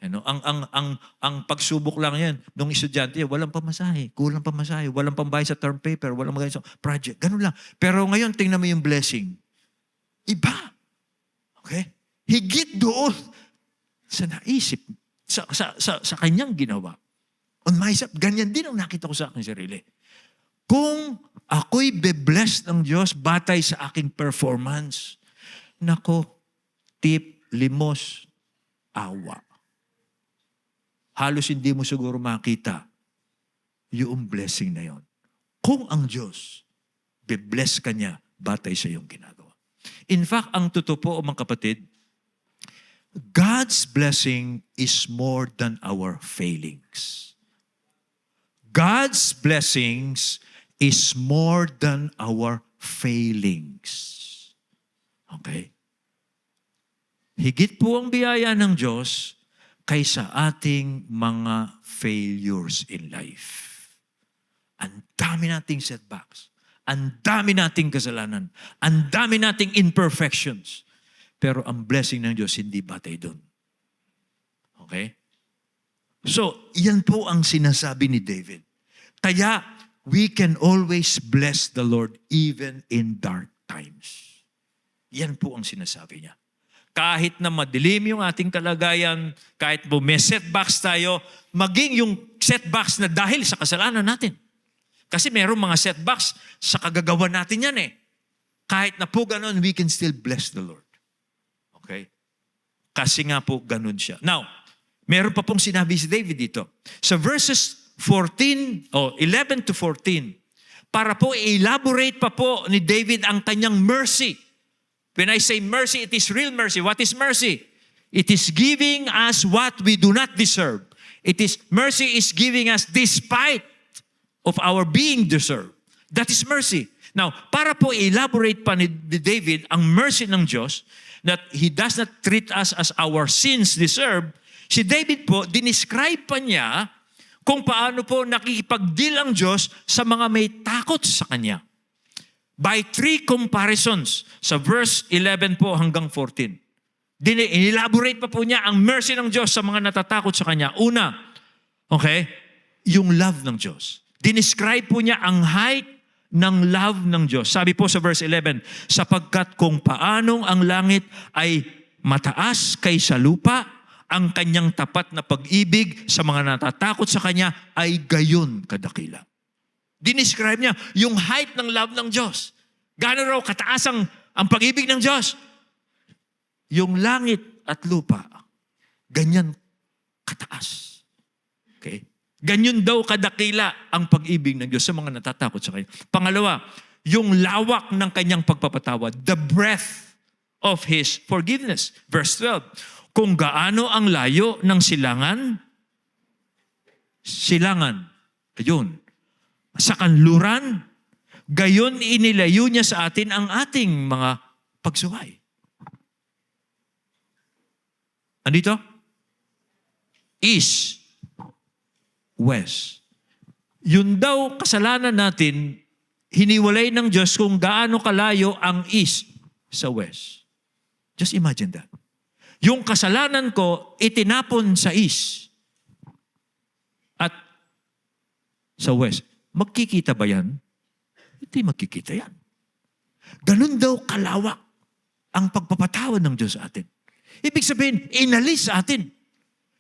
[SPEAKER 1] Ano, ang pagsubok lang yan, nung estudyante, walang pamasahe, kulang pamasahe, walang pambayad sa term paper, walang pambayad sa project, ganun lang. Pero ngayon, tingnan mo yung blessing. Iba. Okay? Higit doon sa naisip, sa kanyang ginawa. On myself, ganyan din ang nakita ko sa aking sarili. Kung ako'y be-blessed ng Diyos batay sa aking performance, nako, tip, limos, awa. Halos hindi mo siguro makita yung blessing na yon. Kung ang Diyos, be-bless ka niya batay sa iyong ginagawa. In fact, ang totoo po, mga kapatid, God's blessing is more than our failings. God's blessings is more than our failings. Okay? Higit po ang biyaya ng Diyos kaysa ating mga failures in life. Ang dami nating setbacks. Ang dami nating kasalanan. Ang dami nating imperfections. Pero ang blessing ng Diyos hindi batay doon. Okay? So, yan po ang sinasabi ni David. Kaya, we can always bless the Lord even in dark times. Yan po ang sinasabi niya. Kahit na madilim yung ating kalagayan, kahit po may setbacks tayo, maging yung setbacks na dahil sa kasalanan natin. Kasi mayroong mga setbacks sa kagagawa natin yan eh. Kahit na po ganun, we can still bless the Lord. Okay? Kasi nga po ganun siya. Now, meron pa pong sinabi si David dito. Sa verses 11 to 14, para po elaborate pa po ni David ang kanyang mercy. When I say mercy, it is real mercy. What is mercy? It is giving us what we do not deserve. Mercy is giving us despite of our being deserved. That is mercy. Now, para po elaborate pa ni David ang mercy ng Diyos, that He does not treat us as our sins deserve, si David po, dinescribe pa niya kung paano po nakikipag-deal ang Diyos sa mga may takot sa Kanya. By 3 comparisons, sa verse 11 po hanggang 14. Elaborate pa po niya ang mercy ng Diyos sa mga natatakot sa Kanya. Una, okay, yung love ng Diyos. Dinescribe po niya ang height ng love ng Diyos. Sabi po sa verse 11, sapagkat kung paanong ang langit ay mataas kaysa lupa, ang kanyang tapat na pag-ibig sa mga natatakot sa Kanya ay gayon kadakila. Dinescribe niya yung height ng love ng Diyos. Gaano raw kataas ang pag-ibig ng Diyos? Yung langit at lupa, ganyan kataas. Okay? Ganyan daw kadakila ang pag-ibig ng Diyos sa mga natatakot sa Kanya. Pangalawa, yung lawak ng Kanyang pagpapatawad, the breadth of His forgiveness. Verse 12, kung gaano ang layo ng silangan, ayun, sa kanluran, gayon inilayo niya sa atin ang ating mga pagsuway. Andito? East, west. Yun daw kasalanan natin, hiniwalay ng Diyos kung gaano kalayo ang east sa west. Just imagine that. Yung kasalanan ko, itinapon sa east at sa west. Magkikita ba yan? Hindi magkikita yan. Ganun daw kalawak ang pagpapatawad ng Diyos sa atin. Ibig sabihin, inalis sa atin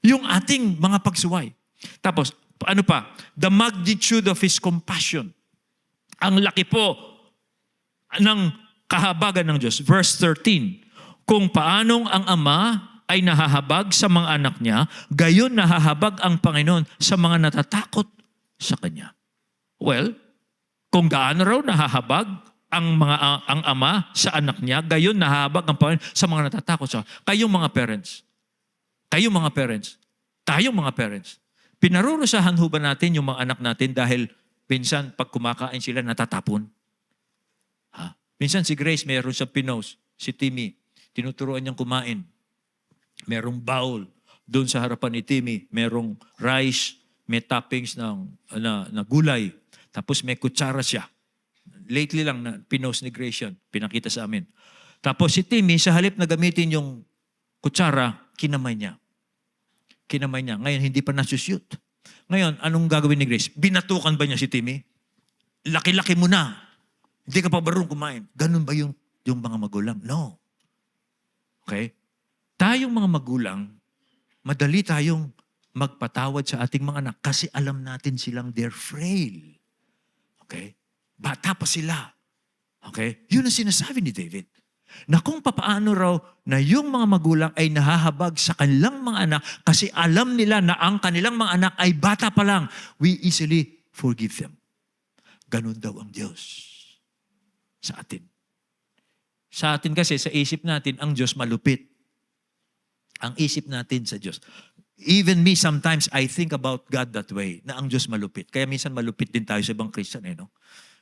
[SPEAKER 1] yung ating mga pagsuway. Tapos, ano pa? The magnitude of His compassion. Ang laki po ng kahabagan ng Diyos. Verse 13, kung paanong ang Ama ay nahahabag sa mga anak niya, gayon nahahabag ang Panginoon sa mga natatakot sa Kanya. Well, kung gaano raw nahahabag ang Ama sa anak niya, gayon nahahabag ang Panginoon sa mga natatakot sa Kanya. Kayong mga parents, tayong mga parents, pinarurusahan ho ba natin yung mga anak natin dahil minsan pag kumakain sila natatapon? Minsan si Grace mayroon sa pinos, si Timmy, tinuturuan niyang kumain. Merong bowl doon sa harapan ni Timmy, merong rice, may toppings na gulay, tapos may kutsara siya. Lately lang na pinos ni Grace yan, pinakita sa amin. Tapos si Timmy, sa halip na gamitin yung kutsara, kinamay niya. Ngayon, hindi pa nasusyut. Ngayon, anong gagawin ni Grace? Binatukan ba niya si Timmy? Laki-laki mo na. Hindi ka pa marunong kumain. Ganun ba yung mga magulang? No. Okay? Tayong mga magulang, madali tayong magpatawad sa ating mga anak kasi alam natin silang they're frail. Okay? Bata pa sila. Okay? Yun ang sinasabi ni David. Na kung papaano raw na yung mga magulang ay nahahabag sa kanilang mga anak kasi alam nila na ang kanilang mga anak ay bata pa lang, we easily forgive them. Ganun daw ang Diyos sa atin. Sa atin kasi, sa isip natin, ang Diyos malupit. Ang isip natin sa Diyos. Even me, sometimes I think about God that way, na ang Diyos malupit. Kaya minsan malupit din tayo sa ibang Christian, no?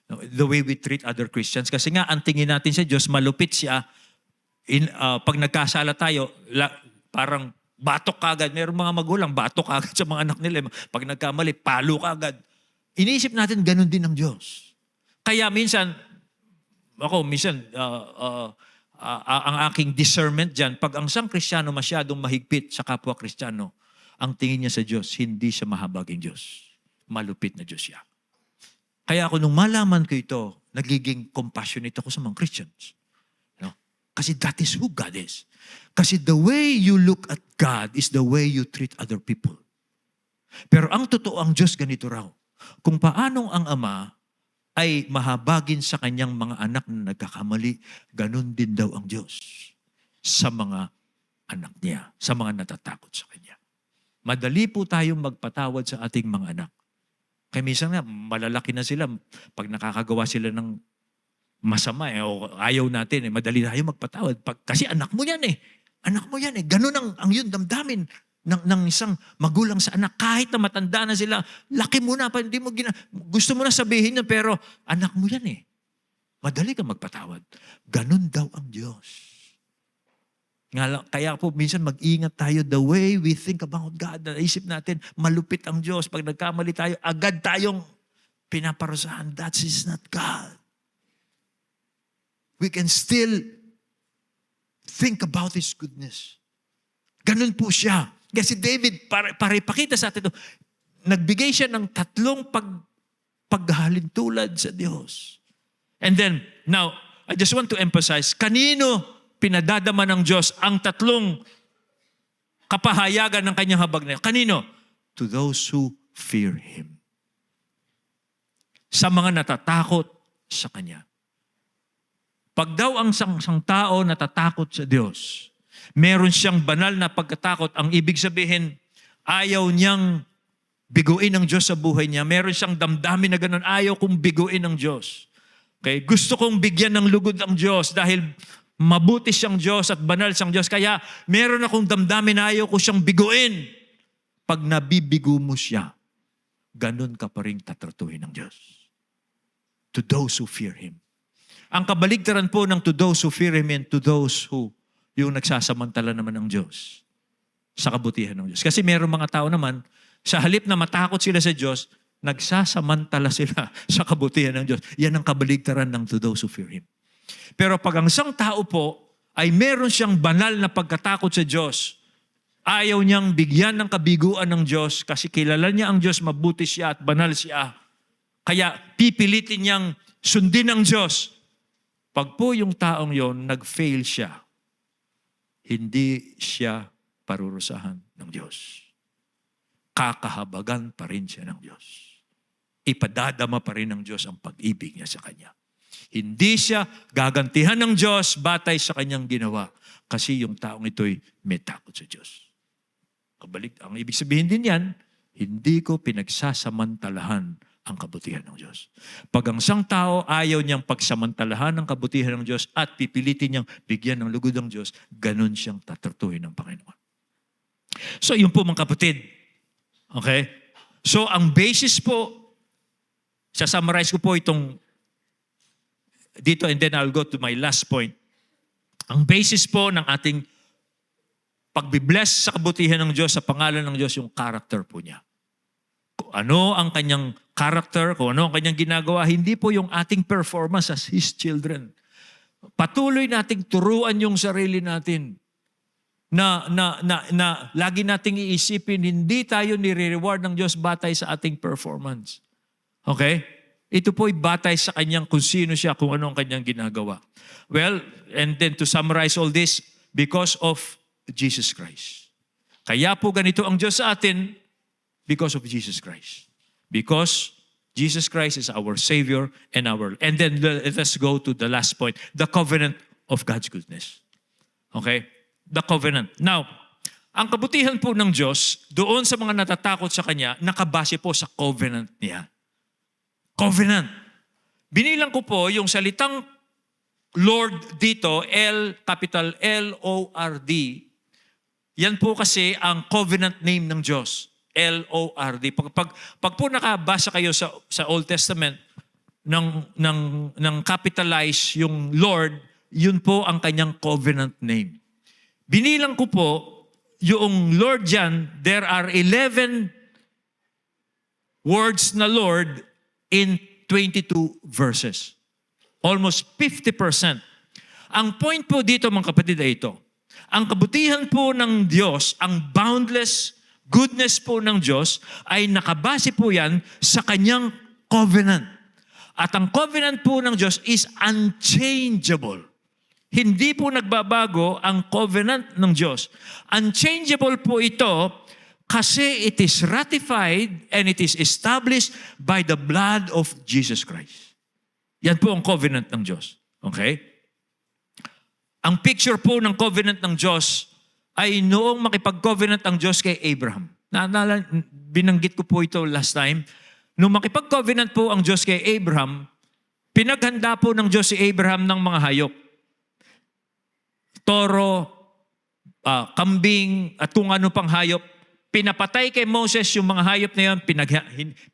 [SPEAKER 1] The way we treat other Christians. Kasi nga, ang tingin natin sa Diyos, malupit siya. Pag nagkasala tayo, parang batok kagad. Mayroong mga magulang, batok kagad sa mga anak nila. Pag nagkamali, palo kagad. Iniisip natin, ganun din ang Diyos. Kaya minsan, ang aking discernment dyan, pag ang isang Kristiyano masyadong mahigpit sa kapwa Kristiyano, ang tingin niya sa Diyos, hindi siya mahabaging Diyos. Malupit na Diyos siya. Kaya ako nung malaman ko ito, nagiging compassionate ako sa mga Christians. No? Kasi that is who God is. Kasi the way you look at God is the way you treat other people. Pero ang totoo ang Diyos ganito raw. Kung paanong ang Ama ay mahabagin sa kanyang mga anak na nagkakamali, ganun din daw ang Diyos sa mga anak niya, sa mga natatakot sa Kanya. Madali po tayong magpatawad sa ating mga anak. Kaya minsan nga, malalaki na sila. Pag nakakagawa sila ng masama o ayaw natin, madali tayo magpatawad. Kasi anak mo yan eh. Anak mo yan eh. Ganun ang yun damdamin ng isang magulang sa anak. Kahit na matanda na sila, laki mo na, hindi mo gusto mo na sabihin na, pero anak mo yan eh. Madali kang magpatawad. Ganun daw ang Diyos. Kaya po minsan mag-ingat tayo the way we think about God. Naisip natin, malupit ang Diyos. Pag nagkamali tayo, agad tayong pinaparusahan. That is not God. We can still think about His goodness. Ganun po siya. Kasi David, para ipakita sa atin ito, nagbigay siya ng 3 paghalintulad sa Diyos. And then, now, I just want to emphasize, kanino pinadadama ng Diyos ang 3 kapahayagan ng kanyang habag na yun? Kanino? To those who fear Him. Sa mga natatakot sa Kanya. Pag daw ang isang tao natatakot sa Diyos, meron siyang banal na pagkatakot, ang ibig sabihin, ayaw niyang biguin ng Diyos sa buhay niya. Meron siyang damdamin na ganun, ayaw kong biguin ng Diyos. Okay? Gusto kong bigyan ng lugod ang Diyos dahil mabuti siyang Diyos at banal siyang Diyos. Kaya meron akong damdamin na ayaw ko siyang biguin. Pag nabibigo mo siya, ganun ka pa rin tatratuhin ng Diyos. To those who fear Him. Ang kabaligtaran po ng to those who fear Him and to those who yung nagsasamantala naman ng Diyos sa kabutihan ng Diyos. Kasi meron mga tao naman, sa halip na matakot sila sa Diyos, nagsasamantala sila sa kabutihan ng Diyos. Yan ang kabaligtaran ng to those who fear Him. Pero pag ang isang tao po ay meron siyang banal na pagkatakot sa Diyos, ayaw niyang bigyan ng kabiguan ng Diyos kasi kilala niya ang Diyos, mabuti siya at banal siya. Kaya pipilitin niyang sundin ang Diyos. Pag po yung taong yon nag-fail siya, hindi siya parurusahan ng Diyos. Kakahabagan pa rin siya ng Diyos. Ipadadama pa rin ng Diyos ang pag-ibig niya sa Kanya. Hindi siya gagantihan ng Diyos batay sa Kanyang ginawa kasi yung taong ito'y may takot sa Diyos. Ang ibig sabihin din yan, hindi ko pinagsasamantalahan ang kabutihan ng Diyos. Pag ang isang tao ayaw niyang pagsamantalahan ng kabutihan ng Diyos at pipilitin niyang bigyan ng lugod ng Diyos, ganun siyang tatratuhin ng Panginoon. So yun po mga kapatid. Okay? So ang basis po, sasummarize ko po itong dito and then I'll go to my last point. Ang basis po ng ating pagbibless sa kabutihan ng Diyos, sa pangalan ng Diyos, yung character po niya. Kung ano ang kanyang character, kung ano ang kanyang ginagawa, hindi po yung ating performance as His children. Patuloy nating turuan yung sarili natin na lagi nating iisipin, hindi tayo nire-reward ng Diyos batay sa ating performance. Okay? Ito po'y batay sa kanyang kung sino siya, kung ano ang kanyang ginagawa. Well, and then to summarize all this, because of Jesus Christ. Kaya po ganito ang Diyos sa atin, because of Jesus Christ. Because Jesus Christ is our Savior and and then let us go to the last point, the covenant of God's goodness. Okay? The covenant. Now, ang kabutihan po ng Diyos, doon sa mga natatakot sa Kanya, nakabase po sa covenant niya. Covenant. Binilang ko po yung salitang Lord dito, capital L-O-R-D. Yan po kasi ang covenant name ng Diyos. L-O-R-D. Pag po nakabasa kayo sa Old Testament ng capitalize yung Lord, yun po ang kanyang covenant name. Binilang ko po yung Lord dyan, there are 11 words na Lord in 22 verses. Almost 50%. Ang point po dito mga kapatid ay ito. Ang kabutihan po ng Diyos, ang boundless goodness po ng Diyos ay nakabase po yan sa kanyang covenant. At ang covenant po ng Diyos is unchangeable. Hindi po nagbabago ang covenant ng Diyos. Unchangeable po ito kasi it is ratified and it is established by the blood of Jesus Christ. Yan po ang covenant ng Diyos. Okay? Ang picture po ng covenant ng Diyos ay noong makipag-covenant ang Diyos kay Abraham. Binanggit ko po ito last time nung makipag-covenant po ang Diyos kay Abraham, pinaghanda po ng Diyos si Abraham ng mga hayop. Toro, kambing, at kung ano pang hayop. Pinapatay kay Moses yung mga hayop na yun,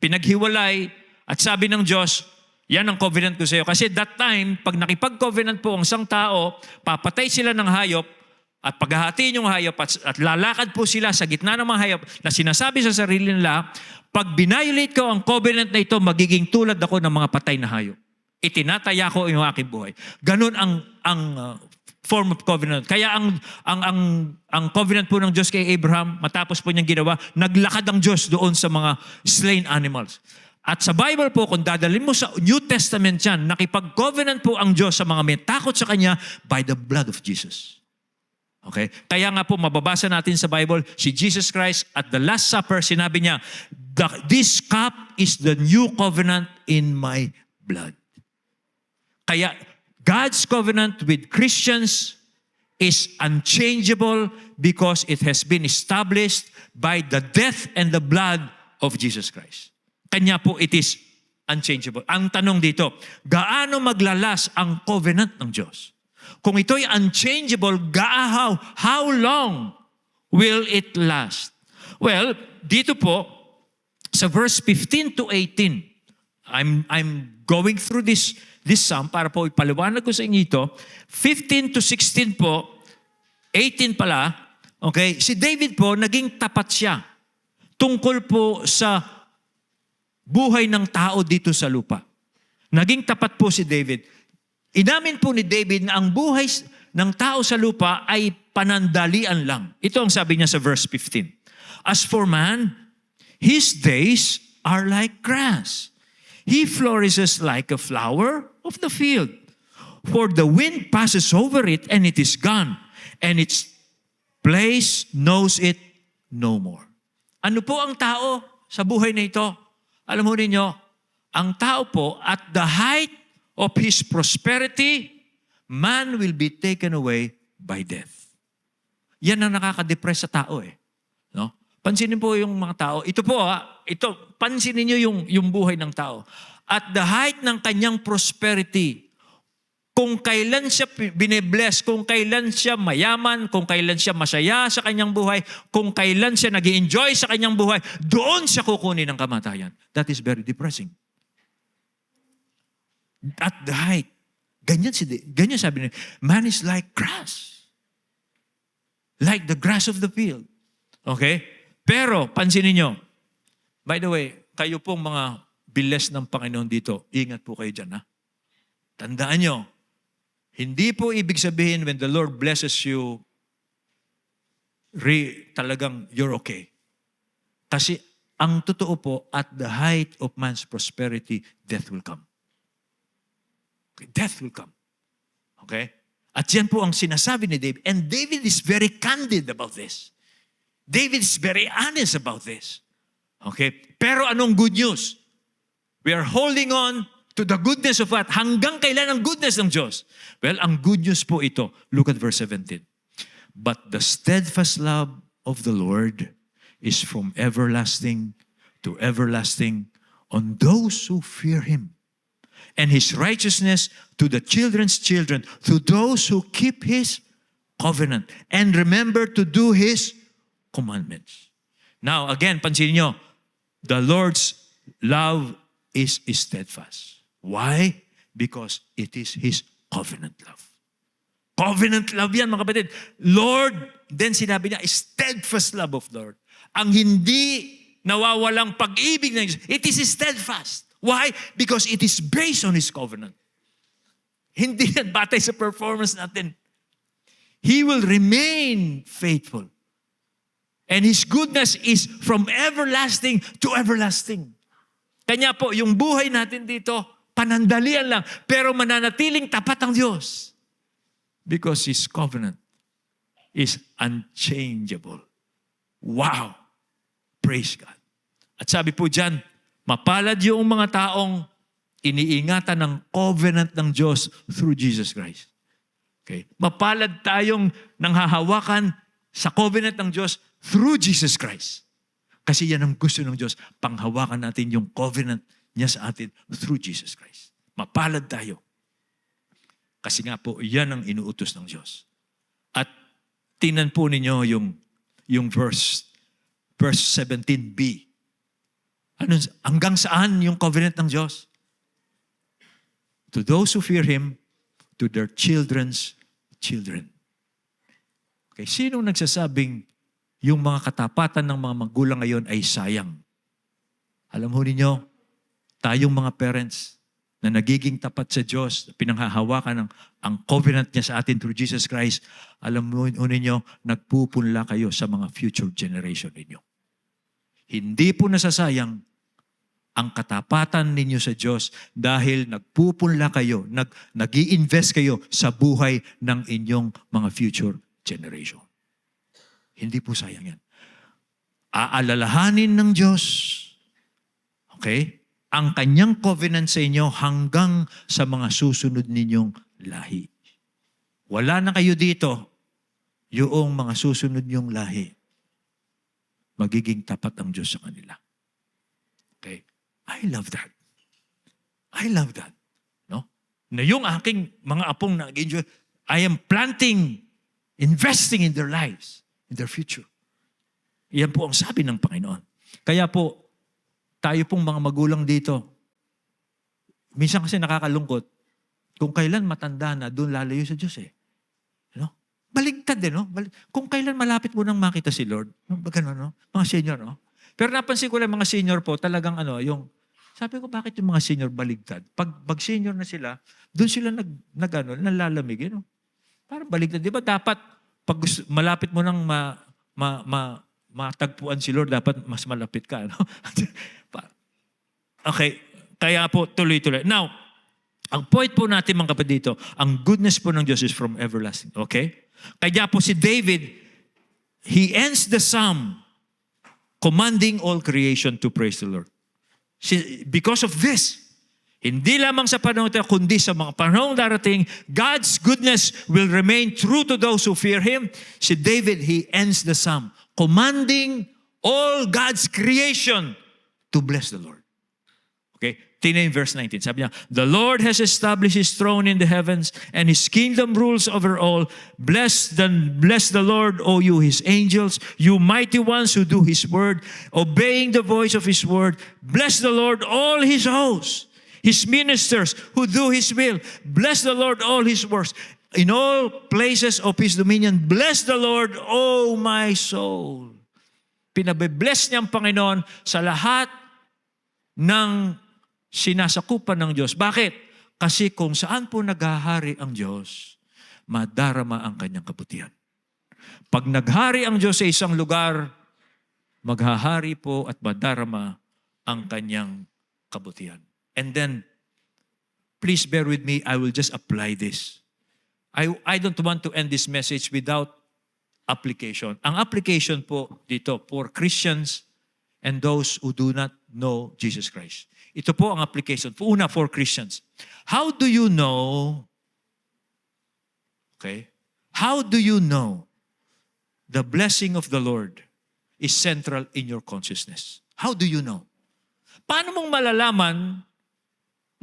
[SPEAKER 1] pinaghiwalay, at sabi ng Diyos, yan ang covenant ko sa iyo. Kasi that time, pag nakipag-covenant po ang isang tao, papatay sila ng hayop, at paghahatiin yung hayop, at lalakad po sila sa gitna ng mga hayop, na sinasabi sa sarili nila, pag binayolate ko ang covenant na ito, magiging tulad ako ng mga patay na hayop. Itinataya ko yung aking buhay. Ganun ang form of covenant. Kaya ang covenant po ng Diyos kay Abraham, matapos po niyang ginawa, naglakad ang Diyos doon sa mga slain animals. At sa Bible po, kung dadalhin mo sa New Testament yan, nakipag-covenant po ang Diyos sa mga may takot sa Kanya by the blood of Jesus. Okay? Kaya nga po, mababasa natin sa Bible, si Jesus Christ at the Last Supper, sinabi niya, this cup is the new covenant in my blood. Kaya God's covenant with Christians is unchangeable because it has been established by the death and the blood of Jesus Christ. Kanya po it is unchangeable. Ang tanong dito, gaano maglalas ang covenant ng Diyos? Kung ito'y unchangeable, how long will it last? Well, dito po, sa verse 15 to 18, I'm going through this psalm para po ipaliwanag ko sa inyo ito. 15 to 16 po, 18 pala, okay, si David po, naging tapat siya tungkol po sa buhay ng tao dito sa lupa. Naging tapat po si David. Inamin po ni David na ang buhay ng tao sa lupa ay panandalian lang. Ito ang sabi niya sa verse 15. As for man, his days are like grass. He flourishes like a flower of the field. For the wind passes over it and it is gone, and its place knows it no more. Ano po ang tao sa buhay na ito? Alam mo ninyo, ang tao po at the height of his prosperity, man will be taken away by death. Yan ang nakaka-depress sa tao eh. No? Pansinin po yung mga tao. Ito po pansinin niyo yung buhay ng tao. At the height ng kanyang prosperity, kung kailan siya binibless, kung kailan siya mayaman, kung kailan siya masaya sa kanyang buhay, kung kailan siya nag-enjoy sa kanyang buhay, doon siya kukunin ng kamatayan. That is very depressing. At the height, ganyan sabi niya, man is like grass. Like the grass of the field. Okay? Pero, pansinin niyo, by the way, kayo pong mga biles ng Panginoon dito, ingat po kayo dyan, ha? Tandaan niyo, hindi po ibig sabihin when the Lord blesses you, talagang you're okay. Kasi ang totoo po, at the height of man's prosperity, death will come. Okay? Death will come. Okay? At yan po ang sinasabi ni David. And David is very candid about this. David is very honest about this. Okay? Pero anong good news? We are holding on to the goodness of what? Hanggang kailan ang goodness ng Diyos? Well, ang good news po ito. Look at verse 17. But the steadfast love of the Lord is from everlasting to everlasting on those who fear Him. And His righteousness to the children's children, to those who keep His covenant and remember to do His commandments. Now, again, pansinin nyo, the Lord's love is steadfast. Why? Because it is His covenant love. Covenant love yan, mga kapatid. Lord, then sinabi niya, steadfast love of Lord. Ang hindi nawawalang pag-ibig ng Diyos, it is steadfast. Why? Because it is based on His covenant. Hindi yan batay sa performance natin. He will remain faithful. And His goodness is from everlasting to everlasting. Kanya po, yung buhay natin dito, panandalian lang, pero mananatiling tapat ang Diyos. Because His covenant is unchangeable. Wow! Praise God. At sabi po dyan, mapalad yung mga taong iniingatan ng covenant ng Diyos through Jesus Christ. Okay? Mapalad tayong nanghahawakan sa covenant ng Diyos through Jesus Christ.
[SPEAKER 2] Kasi yan ang gusto ng Diyos. Panghawakan natin yung covenant niya sa atin through Jesus Christ. Mapalad tayo. Kasi nga po, yan ang inuutos ng Diyos. At tingnan po ninyo yung verse 17b. Hanggang saan yung covenant ng Diyos? To those who fear Him, to their children's children. Okay, sinong nagsasabing yung mga katapatan ng mga magulang ngayon ay sayang? Alam ho ninyo, tayong mga parents na nagiging tapat sa Diyos, pinanghahawakan ang covenant niya sa atin through Jesus Christ, alam mo ninyo, nagpupunla kayo sa mga future generation ninyo. Hindi po nasasayang ang katapatan ninyo sa Diyos dahil nagpupunla kayo, nag-i-invest kayo sa buhay ng inyong mga future generation. Hindi po sayang yan. Aalalahanin ng Diyos, okay, ang kanyang covenant sa inyo hanggang sa mga susunod ninyong lahi. Wala na kayo dito, yung mga susunod ninyong lahi, magiging tapat ang Diyos sa kanila. Okay? I love that. I love that. No? Na yung aking mga apong nag-enjoy, I am planting, investing in their lives, in their future. Iyan po ang sabi ng Panginoon. Kaya po, tayo pong mga magulang dito, minsan kasi nakakalungkot, kung kailan matanda na, doon lalayo sa Diyos eh. No? Baligtad eh, no? Kung kailan malapit mo nang makita si Lord, gano'n, no? Mga senior, no? Pero napansin ko lang mga senior po, talagang sabi ko, bakit yung mga senior baligtad? Pag senior na sila, doon sila nalalamig, Parang baligtad. Di ba dapat, pag malapit mo nang matagpuan si Lord, dapat mas malapit ka, no? Okay, kaya po, tuloy-tuloy. Now, ang point po natin mga kapatid dito, ang goodness po ng Diyos is from everlasting. Okay? Kaya po si David, he ends the psalm commanding all creation to praise the Lord. Because of this, hindi lamang sa panahon ito, kundi sa mga panahong darating, God's goodness will remain true to those who fear Him. Si David, he ends the psalm commanding all God's creation to bless the Lord. Okay? Tingnan yung verse 19. Sabi niya, the Lord has established His throne in the heavens and His kingdom rules over all. Bless the Lord, O you His angels, you mighty ones who do His word, obeying the voice of His word. Bless the Lord, all His hosts, His ministers who do His will. Bless the Lord, all His works. In all places of His dominion, bless the Lord, O my soul. Pinabe-bless niya ang Panginoon sa lahat ng sinasakupan ng Diyos. Bakit? Kasi kung saan po naghahari ang Diyos, madarama ang kanyang kabutihan. Pag naghari ang Diyos sa isang lugar, maghahari po at madarama ang kanyang kabutihan. And then, please bear with me, I will just apply this. I don't want to end this message without application. Ang application po dito for Christians and those who do not know Jesus Christ. Ito po ang application. Una, for Christians. How do you know, how do you know the blessing of the Lord is central in your consciousness? How do you know? Paano mong malalaman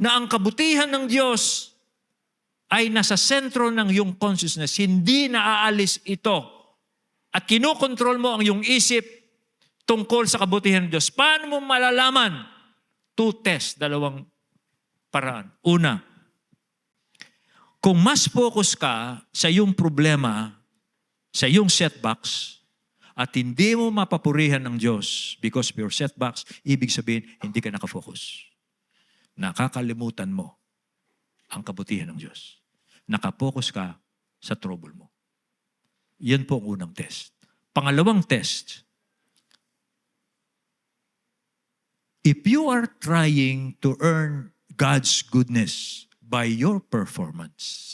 [SPEAKER 2] na ang kabutihan ng Diyos ay nasa sentro ng iyong consciousness, hindi naaalis ito, at kinokontrol mo ang iyong isip tungkol sa kabutihan ng Diyos? Paano mo malalaman? 2 tests, 2 paraan. Una, kung mas focus ka sa iyong problema, sa iyong setbacks, at hindi mo mapapurihan ng Diyos because of your setbacks, ibig sabihin, hindi ka nakafocus. Nakakalimutan mo ang kabutihan ng Diyos. Nakapokus ka sa trouble mo. Yan po ang unang test. Pangalawang test, if you are trying to earn God's goodness by your performance,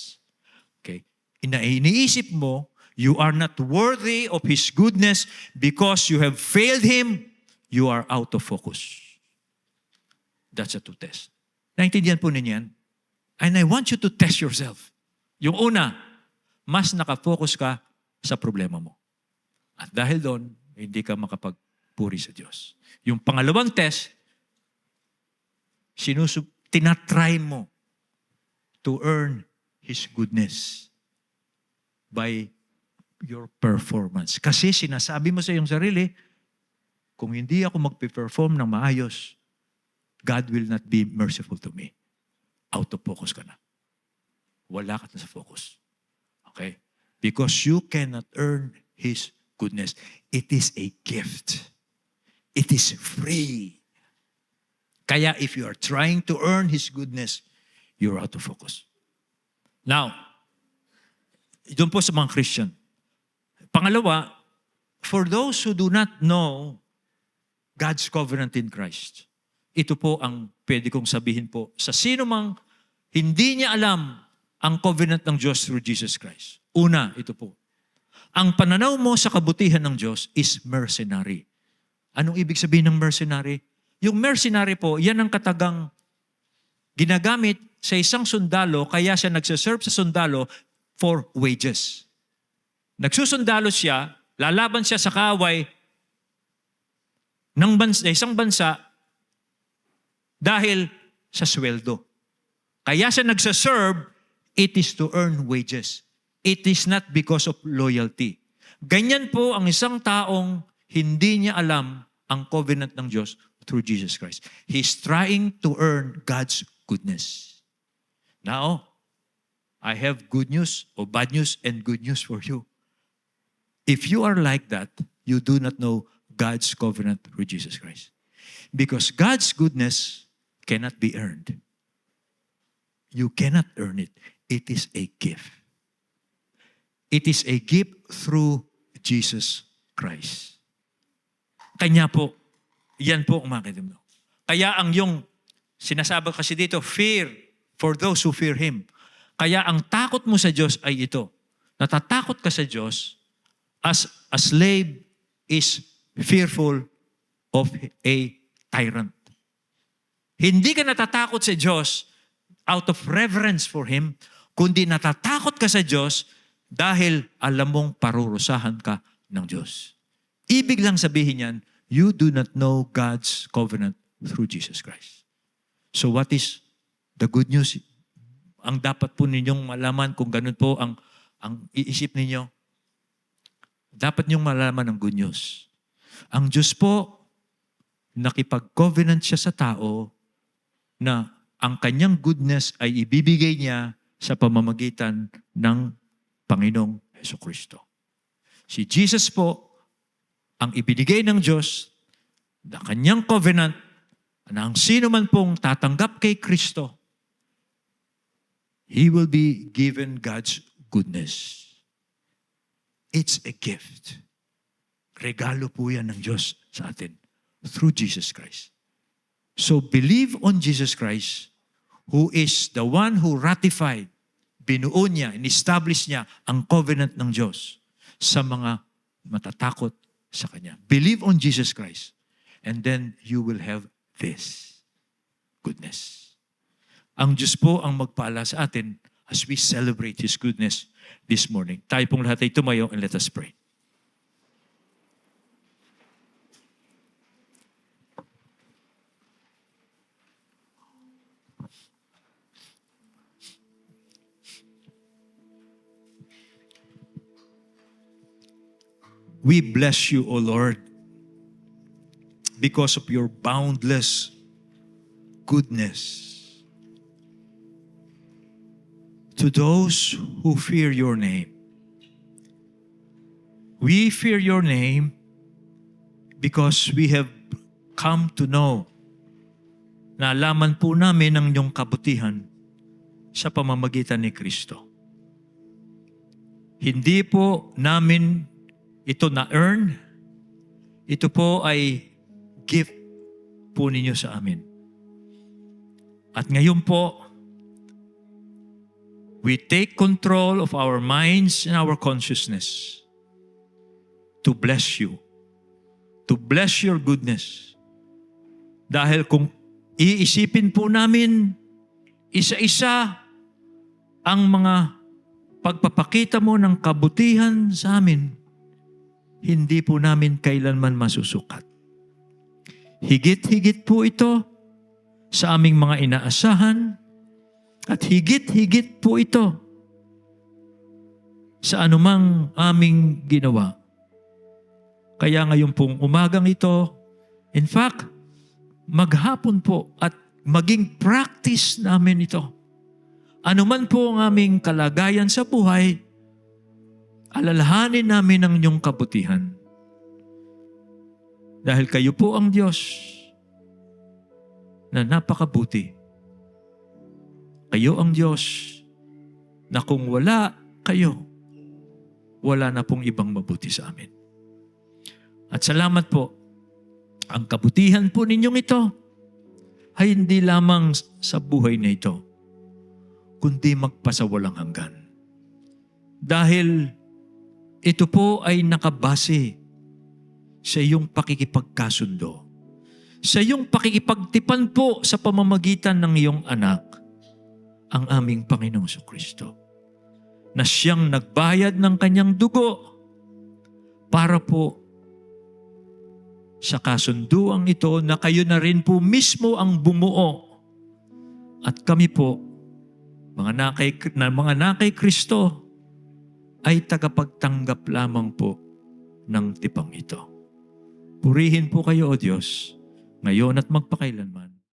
[SPEAKER 2] iniisip mo, you are not worthy of His goodness because you have failed Him, you are out of focus. That's a 2 test. Naintindihan po ninyo yan? And I want you to test yourself. Yung una, mas nakafocus ka sa problema mo. At dahil doon, hindi ka puri sa Diyos. Yung pangalawang test, tinatry mo to earn His goodness by your performance. Kasi sinasabi mo sa iyong sarili, kung hindi ako magpe-perform ng maayos, God will not be merciful to me. Out of focus ka na. Wala ka na sa focus. Okay? Because you cannot earn His goodness. It is a gift. It is free. Kaya if you are trying to earn His goodness, you're out of focus. Now, doon po sa mga Christian. Pangalawa, for those who do not know God's covenant in Christ, ito po ang pwede kong sabihin po sa sino mang hindi niya alam ang covenant ng Diyos through Jesus Christ. Una, ito po. Ang pananaw mo sa kabutihan ng Diyos is mercenary. Anong ibig sabihin ng mercenary? Yung mercenary po, yan ang katagang ginagamit sa isang sundalo, kaya siya nagsaserve sa sundalo for wages. Nagsusundalo siya, lalaban siya sa kaaway ng isang bansa dahil sa sweldo. Kaya siya nagsaserve, it is to earn wages. It is not because of loyalty. Ganyan po ang isang taong hindi niya alam ang covenant ng Diyos through Jesus Christ. He's trying to earn God's goodness. Now, I have good news or bad news and good news for you. If you are like that, you do not know God's covenant through Jesus Christ. Because God's goodness cannot be earned. You cannot earn it. It is a gift. It is a gift through Jesus Christ. Kanya po, yan po ang makita mo. Kaya ang yung sinasabi kasi dito, fear for those who fear Him. Kaya ang takot mo sa Diyos ay ito. Natatakot ka sa Diyos as a slave is fearful of a tyrant. Hindi ka natatakot sa Diyos out of reverence for Him, kundi natatakot ka sa Diyos dahil alam mong parurusahan ka ng Diyos. Ibig lang sabihin yan, you do not know God's covenant through Jesus Christ. So what is the good news? Ang dapat po ninyong malaman kung ganun po ang iisip ninyo, dapat ninyong malaman ng good news. Ang Diyos po, nakipag-covenant siya sa tao na ang kanyang goodness ay ibibigay niya sa pamamagitan ng Panginoong Hesukristo. Si Jesus po, ang ibinigay ng Diyos na kanyang covenant na ang sino man pong tatanggap kay Kristo, he will be given God's goodness. It's a gift. Regalo po yan ng Diyos sa atin through Jesus Christ. So believe on Jesus Christ, who is the one who ratified, binuo niya, in-establish niya ang covenant ng Diyos sa mga matatakot sa Kanya. Believe on Jesus Christ, and then you will have this goodness. Ang Diyos po ang magpala sa atin as we celebrate His goodness this morning. Tayo pong lahat ay tumayo and let us pray. We bless you, O Lord, because of your boundless goodness. To those who fear your name. We fear your name because we have come to know, naalaman po namin ang iyong kabutihan sa pamamagitan ni Kristo. Hindi po namin ito na-earn, ito po ay gift po ninyo sa amin. At ngayon po, we take control of our minds and our consciousness to bless you, to bless your goodness. Dahil kung iisipin po namin isa-isa ang mga pagpapakita mo ng kabutihan sa amin, hindi po namin kailanman masusukat.
[SPEAKER 1] Higit-higit po ito sa aming mga inaasahan at higit-higit po ito sa anumang aming ginawa. Kaya ngayon pong umagang ito, in fact, maghapon po at maging practice namin ito. Ano man po ang aming kalagayan sa buhay, alalahanin namin ang inyong kabutihan. Dahil kayo po ang Diyos na napakabuti. Kayo ang Diyos na kung wala kayo, wala na pong ibang mabuti sa amin. At salamat po, ang kabutihan po ninyong ito ay hindi lamang sa buhay na ito, kundi magpasawalang hanggan. Dahil ito po ay nakabase sa iyong pakikipagkasundo, sa iyong pakikipagtipan po sa pamamagitan ng iyong anak, ang aming Panginoong Kristo, na siyang nagbayad ng kanyang dugo para po sa kasunduang ito na kayo na rin po mismo ang bumuo. At kami po, mga nakay Kristo, ay tagapagtanggap lamang po ng tipang ito. Purihin po kayo, O Diyos, ngayon at magpakailanman.